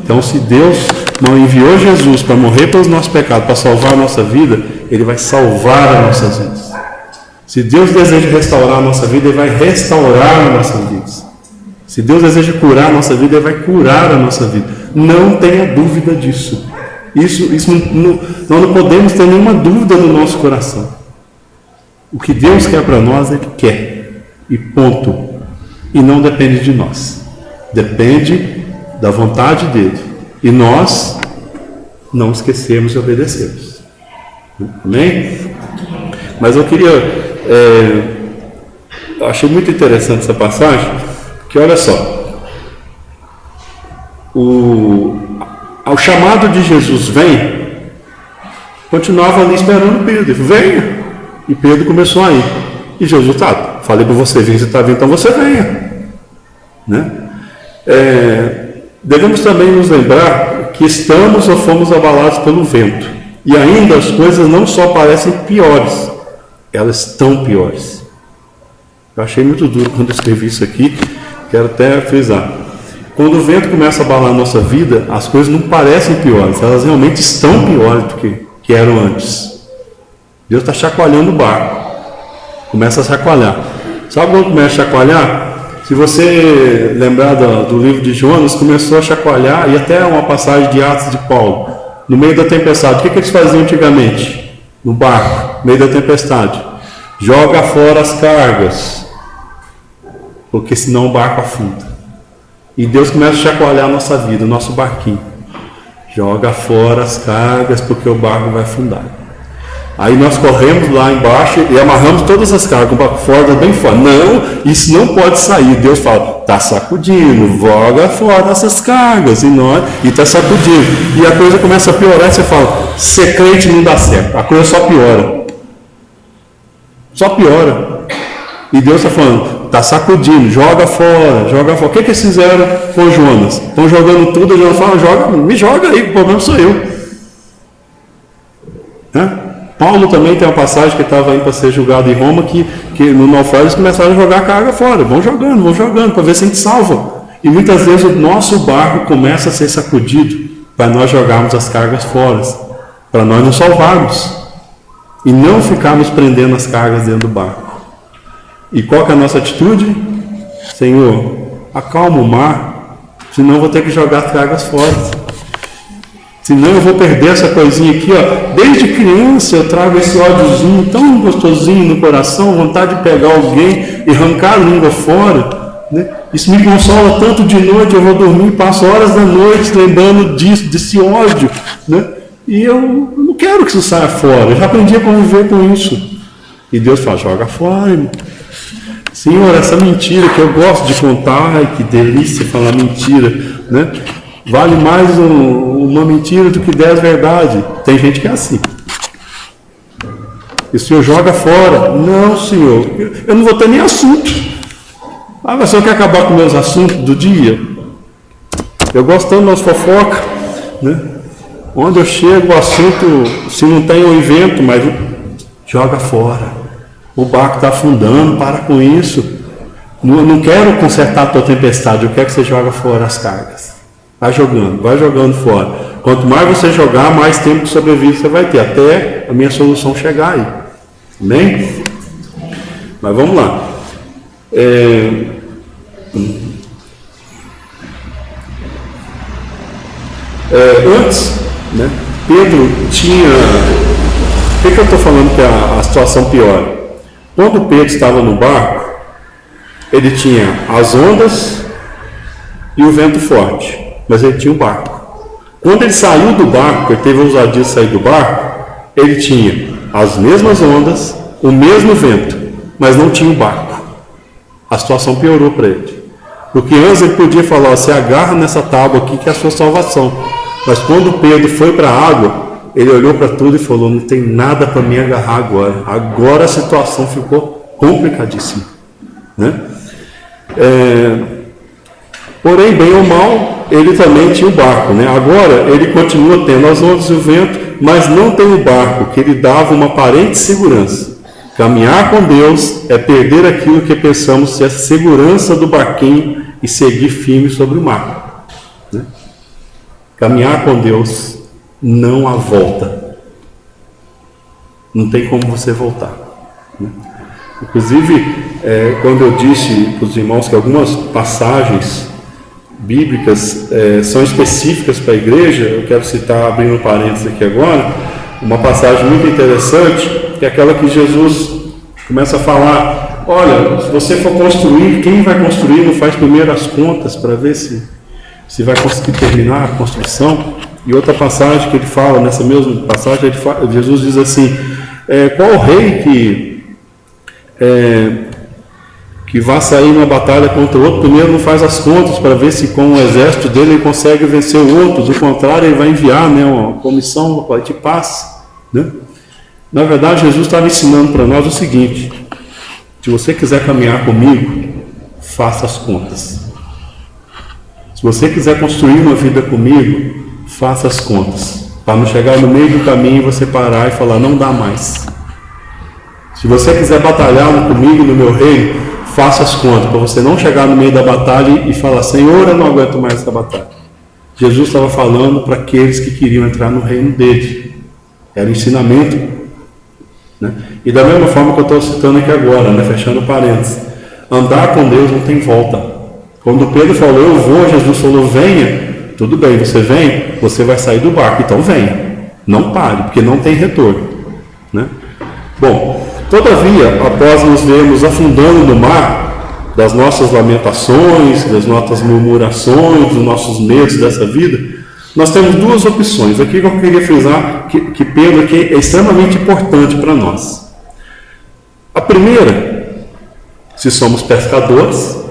Então, se Deus não enviou Jesus para morrer pelos nossos pecados, para salvar a nossa vida, Ele vai salvar as nossas vidas. Se Deus deseja restaurar a nossa vida, Ele vai restaurar as nossas vidas. Se Deus deseja curar a nossa vida, Ele vai curar a nossa vida. Não tenha dúvida disso. Isso nós não podemos ter nenhuma dúvida no nosso coração. O que Deus quer para nós, Ele quer. E ponto. E não depende de nós. Depende da vontade dEle. E nós não esquecemos e obedecemos. Amém? Mas eu queria... eu achei muito interessante essa passagem, que olha só, ao chamado de Jesus vem, continuava ali esperando Pedro, venha, e Pedro começou a ir, e Jesus, falei para você vir, você está vindo, então você venha, né? Devemos também nos lembrar que estamos ou fomos abalados pelo vento, e ainda as coisas não só parecem piores, elas estão piores. Eu achei muito duro quando escrevi isso aqui, quero até frisar. Quando o vento começa a abalar a nossa vida, as coisas não parecem piores, elas realmente estão piores do que eram antes. Deus está chacoalhando o barco, começa a chacoalhar. Sabe quando começa a chacoalhar? Se você lembrar do livro de Jonas, começou a chacoalhar, e até uma passagem de Atos de Paulo, no meio da tempestade. O que eles faziam antigamente? No barco, no meio da tempestade, joga fora as cargas, porque senão o barco afunda. E Deus começa a chacoalhar a nossa vida, o nosso barquinho. Joga fora as cargas, porque o barco vai afundar. Aí nós corremos lá embaixo e amarramos todas as cargas, o barco fora, bem fora. Não, isso não pode sair. Deus fala, está sacudindo, joga fora essas cargas. E está sacudindo. E a coisa começa a piorar, e você fala, ser crente não dá certo. A coisa só piora. Só piora. E Deus está falando, está sacudindo, joga fora, joga fora. O que eles fizeram com Jonas? Estão jogando tudo, Jonas fala, me joga aí, o problema sou eu. Paulo também tem uma passagem que estava indo para ser julgado em Roma, que no naufrágio eles começaram a jogar a carga fora. Vão jogando, para ver se a gente salva. E muitas vezes o nosso barco começa a ser sacudido para nós jogarmos as cargas fora, para nós nos salvarmos e não ficarmos prendendo as cargas dentro do barco. E qual que é a nossa atitude? Senhor, acalma o mar, senão eu vou ter que jogar as cargas fora. Senão eu vou perder essa coisinha aqui, ó. Desde criança eu trago esse ódiozinho tão gostosinho no coração, vontade de pegar alguém e arrancar a língua fora, né? Isso me consola tanto de noite, eu vou dormir, passo horas da noite lembrando disso, desse ódio, né? E eu não quero que isso saia fora, eu já aprendi a conviver com isso. E Deus fala, joga fora, irmão. Senhor, essa mentira que eu gosto de contar, ai que delícia falar mentira, né? Vale mais uma mentira do que 10 verdades. Tem gente que é assim. E o Senhor joga fora. Não, Senhor, eu não vou ter nem assunto. Ah, mas o Senhor quer acabar com meus assuntos do dia? Eu gosto tanto das fofocas, né? Onde eu chego, o assunto, se não tem um evento, mas joga fora. O barco está afundando, para com isso. Não quero consertar a tua tempestade, eu quero que você joga fora as cargas. Vai jogando fora. Quanto mais você jogar, mais tempo de sobrevivência você vai ter, até a minha solução chegar aí. Amém? Mas vamos lá. Antes, né, Pedro tinha... Por que eu estou falando que a situação piora? Quando Pedro estava no barco, ele tinha as ondas e o vento forte. Mas ele tinha o barco. Quando ele saiu do barco, ele teve a ousadia de sair do barco, ele tinha as mesmas ondas, o mesmo vento, mas não tinha o barco. A situação piorou para ele. Porque antes ele podia falar, você agarra nessa tábua aqui que é a sua salvação. Mas quando Pedro foi para a água, ele olhou para tudo e falou, não tem nada para me agarrar agora. Agora a situação ficou complicadíssima, né? Porém, bem ou mal, ele também tinha o barco, né? Agora, ele continua tendo as ondas e o vento, mas não tem o barco, que lhe dava uma aparente segurança. Caminhar com Deus é perder aquilo que pensamos ser a segurança do barquinho e seguir firme sobre o mar, né? Caminhar com Deus não há volta. Não tem como você voltar, né? Inclusive, quando eu disse para os irmãos que algumas passagens bíblicas são específicas para a igreja, eu quero citar, abrindo um parênteses aqui agora, uma passagem muito interessante, que é aquela que Jesus começa a falar, olha, se você for construir, quem vai construir não faz primeiro as contas para ver se vai conseguir terminar a construção. E outra passagem que ele fala, nessa mesma passagem, Jesus diz assim, qual rei que vai sair numa batalha contra o outro, primeiro não faz as contas para ver se com o exército dele ele consegue vencer o outro, do contrário ele vai enviar, né, uma comissão de paz, né? Na verdade, Jesus estava ensinando para nós o seguinte, se você quiser caminhar comigo, faça as contas. Se você quiser construir uma vida comigo, faça as contas, para não chegar no meio do caminho e você parar e falar, não dá mais. Se você quiser batalhar comigo no meu reino, faça as contas, para você não chegar no meio da batalha e falar, Senhor, eu não aguento mais essa batalha. Jesus estava falando para aqueles que queriam entrar no reino dele. Era o ensinamento, né? E da mesma forma que eu estou citando aqui agora, né, fechando parênteses, andar com Deus não tem volta. Quando Pedro falou, eu vou, Jesus falou, venha, tudo bem, você vem, você vai sair do barco, então venha, não pare, porque não tem retorno, né? Bom, todavia, após nos vermos afundando no mar, das nossas lamentações, das nossas murmurações, dos nossos medos dessa vida, nós temos duas opções. Aqui que eu queria frisar que Pedro aqui é extremamente importante para nós. A primeira, se somos pescadores,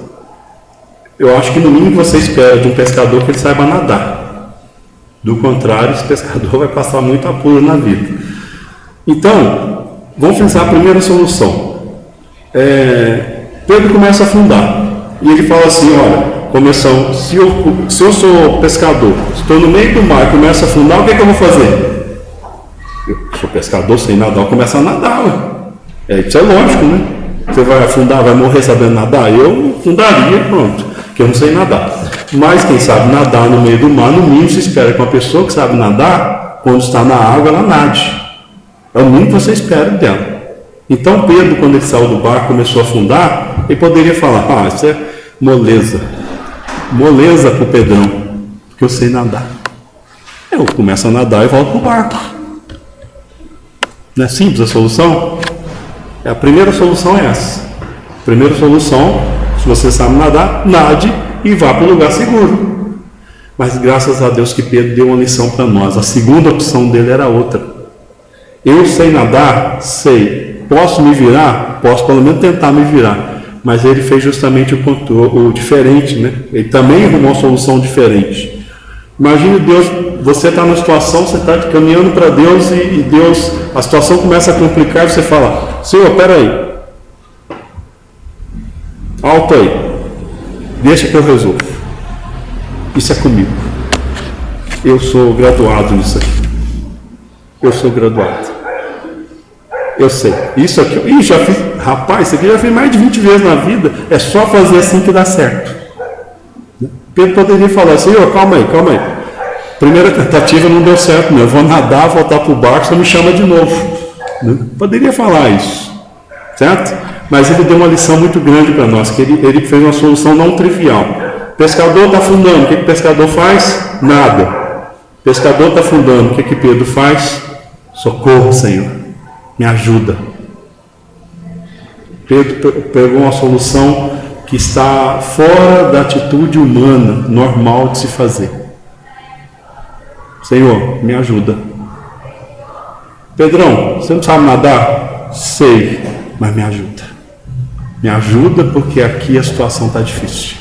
eu acho que no mínimo você espera de um pescador que ele saiba nadar. Do contrário, esse pescador vai passar muito apuro na vida. Então, vamos pensar a primeira solução. Pedro começa a afundar. E ele fala assim, olha, se eu sou pescador, estou no meio do mar e começo a afundar, o que eu vou fazer? Eu sou pescador sem nadar, eu começo a nadar. Isso é lógico, né? Você vai afundar, vai morrer sabendo nadar? Eu afundaria, pronto. porque eu não sei nadar. Mas quem sabe nadar no meio do mar, no mínimo se espera que uma pessoa que sabe nadar, quando está na água, ela nade. É o mínimo que você espera dela. Então Pedro, quando ele saiu do barco, começou a afundar, ele poderia falar, isso é moleza. Moleza para o Pedrão, porque eu sei nadar. Eu começo a nadar e volto para o barco. Não é simples a solução? A primeira solução é essa. A primeira solução, se você sabe nadar, nade e vá para o lugar seguro. Mas graças a Deus que Pedro deu uma lição para nós. A segunda opção dele era outra. Eu sei nadar? Sei. Posso me virar? Posso pelo menos tentar me virar. Mas ele fez justamente o diferente, né? Ele também arrumou uma solução diferente. Imagine Deus, você está numa situação, você está caminhando para Deus e Deus, a situação começa a complicar e você fala, Senhor, espera aí. Alto aí. Deixa que eu resolvo. Isso é comigo. Eu sou graduado nisso aqui. Eu sou graduado. Eu sei. Isso aqui, já fiz. Rapaz, isso aqui já fiz mais de 20 vezes na vida. É só fazer assim que dá certo. Pedro poderia falar, Senhor, calma aí. Primeira tentativa não deu certo, não. Eu vou nadar, voltar para o barco, você me chama de novo. Poderia falar isso. Certo? Mas ele deu uma lição muito grande para nós, que ele fez uma solução não trivial. O pescador está afundando, o que o pescador faz? Nada. O pescador está afundando, o que Pedro faz? Socorro, Senhor, me ajuda. Pedro pegou uma solução que está fora da atitude humana, normal de se fazer. Senhor, me ajuda. Pedrão, você não sabe nadar? Sei, mas me ajuda. Me ajuda porque aqui a situação está difícil.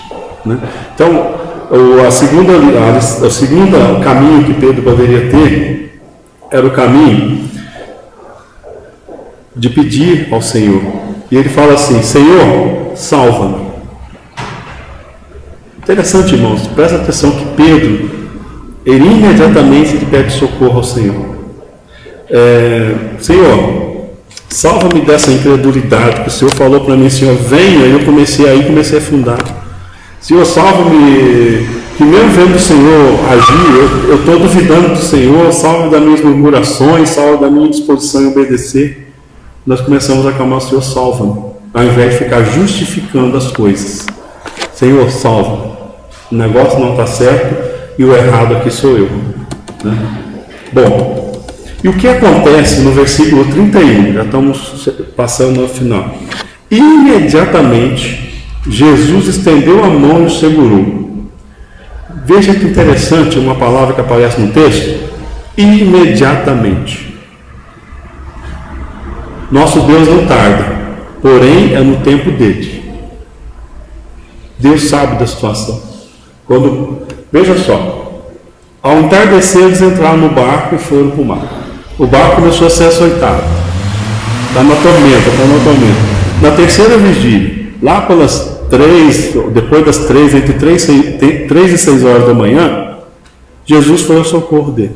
Né? Então, o segundo caminho que Pedro poderia ter era o caminho de pedir ao Senhor. E ele fala assim, Senhor, salva-me. Interessante, irmãos, presta atenção que Pedro, ele imediatamente pede socorro ao Senhor. Senhor, salva-me dessa incredulidade, que o Senhor falou para mim, Senhor, venha, e eu comecei a afundar. Senhor, salva-me, que mesmo vendo o Senhor agir, eu estou duvidando do Senhor, salva-me das minhas murmurações, salva-me da minha disposição em obedecer. Nós começamos a clamar, Senhor, salva-me, ao invés de ficar justificando as coisas. Senhor, salva-me, o negócio não está certo e o errado aqui sou eu. Né? Bom, e o que acontece no versículo 31? Já estamos passando ao final. Imediatamente, Jesus estendeu a mão e o segurou. Veja que interessante uma palavra que aparece no texto. Imediatamente. Nosso Deus não tarda, porém é no tempo dele. Deus sabe da situação. Veja só, ao entardecer eles entraram no barco e foram para o mar. O barco começou a ser açoitado. Está na tormenta. Na terceira vigília, lá pelas 3, depois das 3, entre 3 e 6 horas da manhã, Jesus foi ao socorro dele.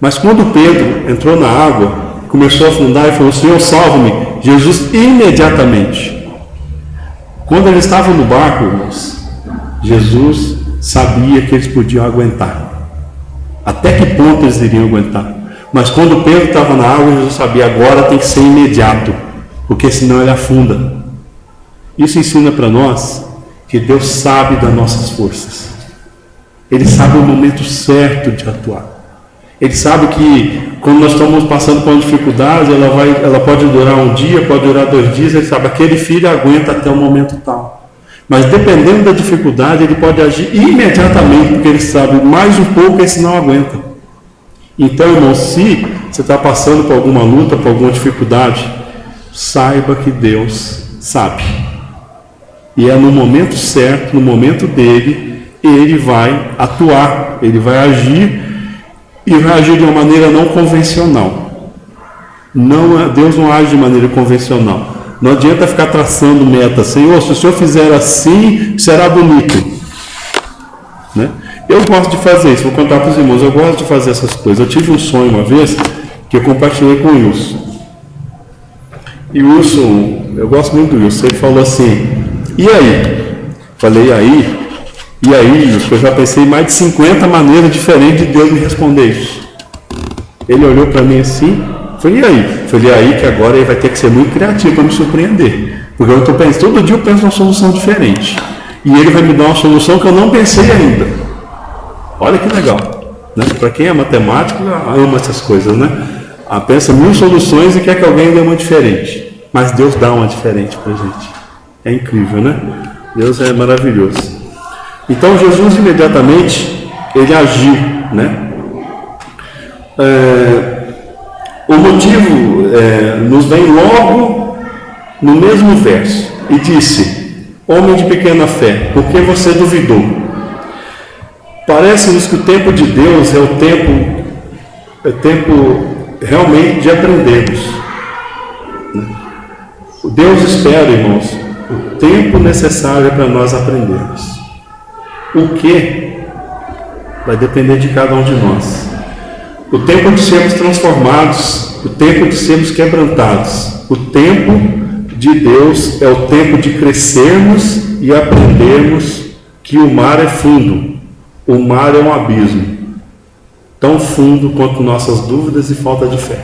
Mas quando Pedro entrou na água, começou a afundar e falou, Senhor, salva-me, Jesus imediatamente. Quando eles estavam no barco, irmãos, Jesus sabia que eles podiam aguentar. Até que ponto eles iriam aguentar? Mas quando Pedro estava na água, Jesus sabia, agora tem que ser imediato, porque senão ele afunda. Isso ensina para nós que Deus sabe das nossas forças. Ele sabe o momento certo de atuar. Ele sabe que quando nós estamos passando por uma dificuldade, ela pode durar um dia, pode durar 2 dias, ele sabe, aquele filho aguenta até o momento tal. Mas dependendo da dificuldade, ele pode agir imediatamente, porque ele sabe, mais um pouco esse não aguenta. Então, irmão, se você está passando por alguma luta, por alguma dificuldade, saiba que Deus sabe. E é no momento certo, no momento dele, ele vai atuar, ele vai agir, e vai agir de uma maneira não convencional. Deus não age de maneira convencional. Não adianta ficar traçando metas. Senhor, se o Senhor fizer assim, será bonito. Né? Eu gosto de fazer isso, vou contar para os irmãos, eu gosto de fazer essas coisas. Eu tive um sonho uma vez, que eu compartilhei com o Wilson. E o Wilson, eu gosto muito do Wilson, ele falou assim, e aí? Falei, e aí, eu já pensei em mais de 50 maneiras diferentes de Deus me responder isso. Ele olhou para mim assim, falei, e aí? Falei, e aí que agora ele vai ter que ser muito criativo para me surpreender. Porque eu estou pensando, todo dia eu penso uma solução diferente. E ele vai me dar uma solução que eu não pensei ainda. Olha que legal. Né? Para quem é matemático, ama essas coisas, né? Pensa 1000 soluções e quer que alguém dê uma diferente. Mas Deus dá uma diferente para a gente. É incrível, né? Deus é maravilhoso. Então Jesus imediatamente, ele agiu, né? O motivo nos vem logo no mesmo verso. E disse, homem de pequena fé, por que você duvidou? Parece-nos que o tempo de Deus é o tempo realmente de aprendermos. Deus espera, irmãos, o tempo necessário para nós aprendermos. O que vai depender de cada um de nós. O tempo de sermos transformados, o tempo de sermos quebrantados. O tempo de Deus é o tempo de crescermos e aprendermos que o mar é fundo. O mar é um abismo, tão fundo quanto nossas dúvidas e falta de fé.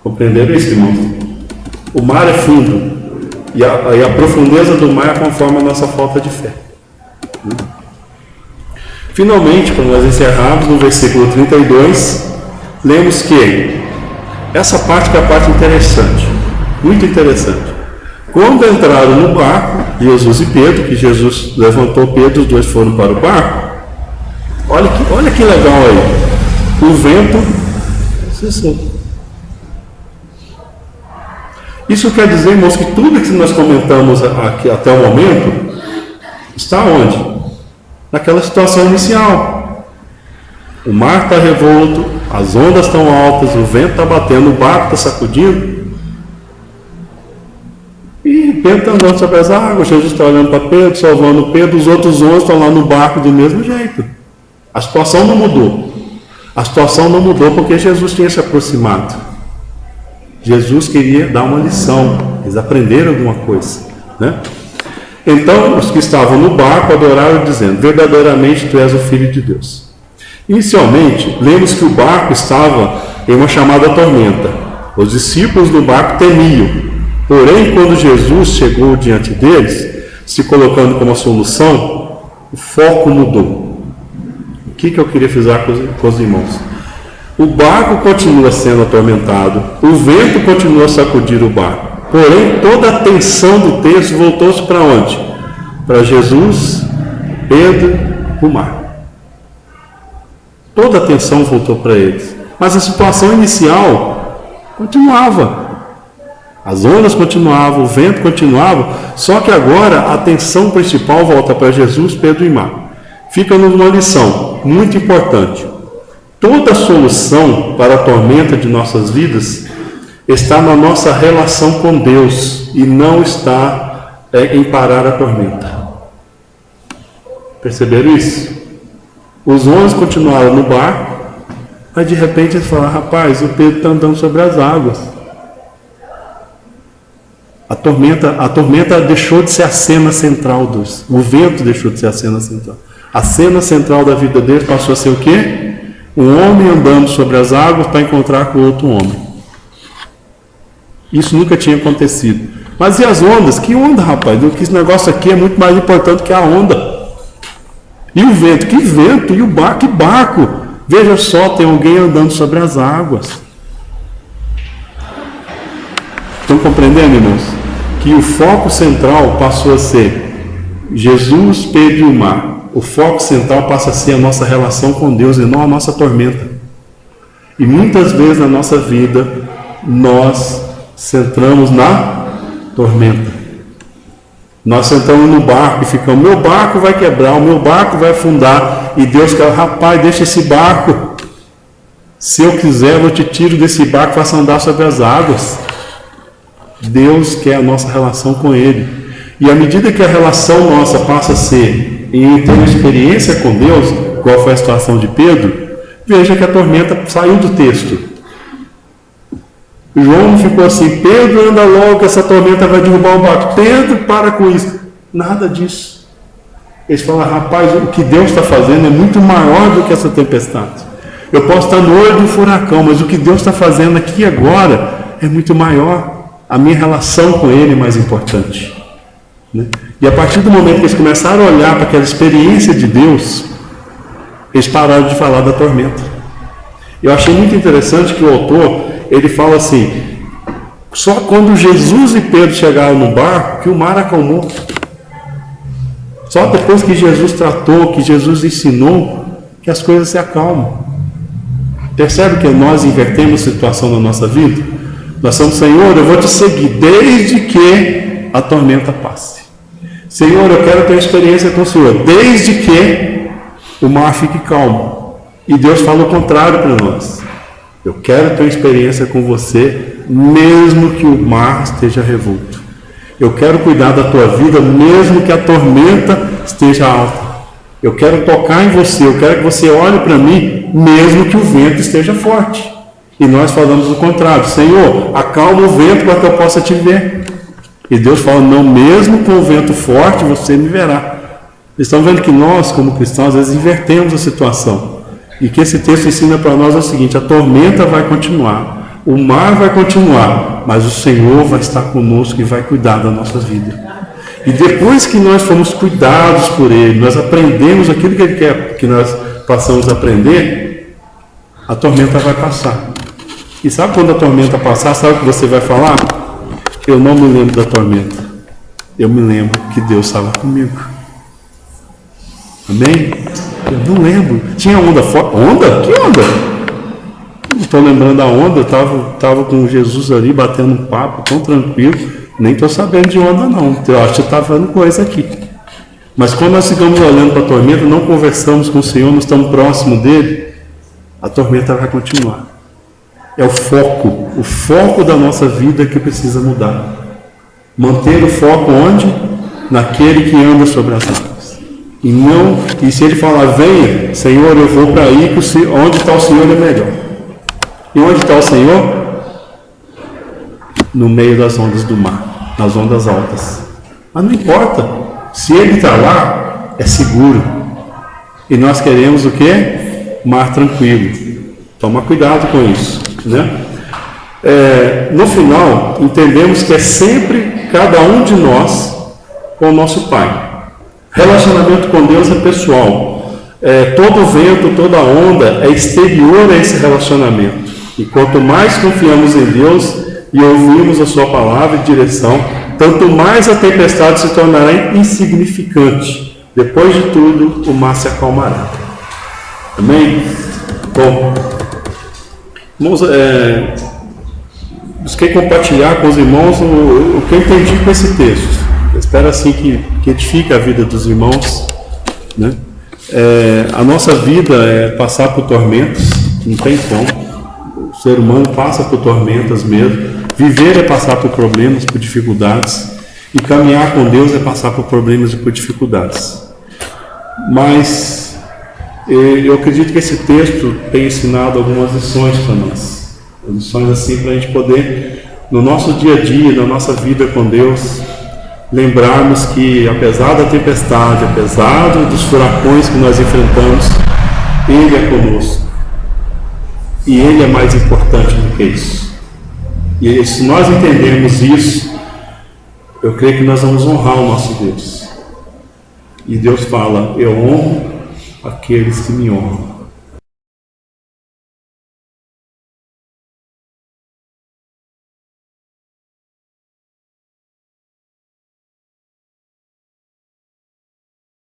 Compreenderam isso, irmãos? O mar é fundo e a profundeza do mar conforme a nossa falta de fé. Finalmente, para nós encerrarmos, no versículo 32, lemos que essa parte que é a parte interessante, muito interessante. Quando entraram no barco, Jesus e Pedro, que Jesus levantou Pedro, os dois foram para o barco. Olha que legal aí. O vento cessou. Isso quer dizer, irmãos, que tudo que nós comentamos aqui até o momento está onde? Naquela situação inicial. O mar está revolto, as ondas estão altas, o vento está batendo, o barco está sacudindo. E Pedro está andando sobre as águas, Jesus está olhando para Pedro, salvando Pedro, os outros 11 estão lá no barco do mesmo jeito. A situação não mudou. A situação não mudou porque Jesus tinha se aproximado. Jesus queria dar uma lição, eles aprenderam alguma coisa, né? Então, os que estavam no barco adoraram, dizendo, verdadeiramente tu és o Filho de Deus. Inicialmente, lemos que o barco estava em uma chamada tormenta. Os discípulos do barco temiam. Porém, quando Jesus chegou diante deles, se colocando como a solução, o foco mudou. O que eu queria frisar com os irmãos? O barco continua sendo atormentado, o vento continua a sacudir o barco. Porém, toda a atenção do texto voltou-se para onde? Para Jesus, Pedro, o mar. Toda a atenção voltou para eles. Mas a situação inicial continuava. As ondas continuavam, o vento continuava, só que agora a atenção principal volta para Jesus, Pedro e mar. Fica-nos uma lição muito importante. Toda solução para a tormenta de nossas vidas está na nossa relação com Deus e não está em parar a tormenta. Perceberam isso? Os 11 continuaram no barco, mas de repente eles falaram, rapaz, o Pedro está andando sobre as águas. A tormenta deixou de ser a cena central o vento deixou de ser a cena central. A cena central da vida deles passou a ser o quê? Um homem andando sobre as águas para encontrar com outro homem. Isso nunca tinha acontecido. Mas e as ondas? Que onda, rapaz? Esse negócio aqui é muito mais importante que a onda. E o vento? Que vento? E o barco? Que barco? Veja só, tem alguém andando sobre as águas. Estão compreendendo, irmãos? Que o foco central passou a ser Jesus, Pedro e o mar. O foco central passa a ser a nossa relação com Deus e não a nossa tormenta. E muitas vezes na nossa vida, nós centramos na tormenta. Nós sentamos no barco e ficamos, meu barco vai quebrar, o meu barco vai afundar. E Deus quer, rapaz, deixa esse barco. Se eu quiser, eu te tiro desse barco e faço andar sobre as águas. Deus quer a nossa relação com Ele. E à medida que a relação nossa passa a ser em ter uma experiência com Deus, qual foi a situação de Pedro, veja que a tormenta saiu do texto. João ficou assim, Pedro, anda logo, essa tormenta vai derrubar o barco. Pedro, para com isso. Nada disso. Eles falam, rapaz, o que Deus está fazendo é muito maior do que essa tempestade. Eu posso estar no olho do furacão, mas o que Deus está fazendo aqui agora é muito maior. A minha relação com Ele é mais importante. Né? E a partir do momento que eles começaram a olhar para aquela experiência de Deus, eles pararam de falar da tormenta. Eu achei muito interessante que o autor, ele fala assim, só quando Jesus e Pedro chegaram no barco que o mar acalmou. Só depois que Jesus tratou, que Jesus ensinou, que as coisas se acalmam. Percebe que nós invertemos a situação na nossa vida? Nós somos, Senhor, eu vou te seguir desde que a tormenta passe. Senhor, eu quero ter experiência com o Senhor desde que o mar fique calmo. E Deus fala o contrário para nós. Eu quero ter experiência com você mesmo que o mar esteja revolto. Eu quero cuidar da tua vida mesmo que a tormenta esteja alta. Eu quero tocar em você, eu quero que você olhe para mim mesmo que o vento esteja forte. E nós falamos o contrário. Senhor, acalma o vento para que eu possa te ver. E Deus fala, não, mesmo com o vento forte você me verá. Vocês estão vendo que nós, como cristãos, às vezes invertemos a situação. E que esse texto ensina para nós é o seguinte, a tormenta vai continuar, o mar vai continuar, mas o Senhor vai estar conosco e vai cuidar da nossa vida. E depois que nós fomos cuidados por Ele, nós aprendemos aquilo que Ele quer que nós passamos a aprender, a tormenta vai passar. E sabe quando a tormenta passar, sabe o que você vai falar? Eu não me lembro da tormenta. Eu me lembro que Deus estava comigo. Amém? Eu não lembro. Tinha onda forte. Onda? Que onda? Não estou lembrando da onda. Eu estava com Jesus ali batendo um papo tão tranquilo. Nem estou sabendo de onda não. Eu acho que está vendo coisa aqui. Mas quando nós ficamos olhando para a tormenta, não conversamos com o Senhor, não estamos próximos dele, a tormenta vai continuar. É o foco da nossa vida que precisa mudar. Manter o foco onde? Naquele que anda sobre as águas. E se ele falar, venha, Senhor, eu vou para aí, onde está o Senhor é melhor. E onde está o Senhor? No meio das ondas do mar, nas ondas altas. Mas não importa, se Ele está lá, é seguro. E nós queremos o quê? Mar tranquilo. Toma cuidado com isso, né? No final, entendemos que é sempre cada um de nós com o nosso Pai. Relacionamento com Deus é pessoal. Todo vento, toda onda é exterior a esse relacionamento. E quanto mais confiamos em Deus e ouvimos a sua palavra e direção, tanto mais a tempestade se tornará insignificante. Depois de tudo, o mar se acalmará. Amém? Bom, irmãos, busquei compartilhar com os irmãos o que eu entendi com esse texto. Eu espero assim que edifique a vida dos irmãos, né? A nossa vida é passar por tormentos, não tem como. O ser humano passa por tormentas mesmo. Viver é passar por problemas, por dificuldades. E caminhar com Deus é passar por problemas e por dificuldades. Mas eu acredito que esse texto tem ensinado algumas lições para nós. Lições assim para a gente poder, no nosso dia a dia, na nossa vida com Deus, lembrarmos que apesar da tempestade, apesar dos furacões que nós enfrentamos, Ele é conosco. E Ele é mais importante do que isso. E se nós entendermos isso, eu creio que nós vamos honrar o nosso Deus. E Deus fala, eu honro aqueles que me honram.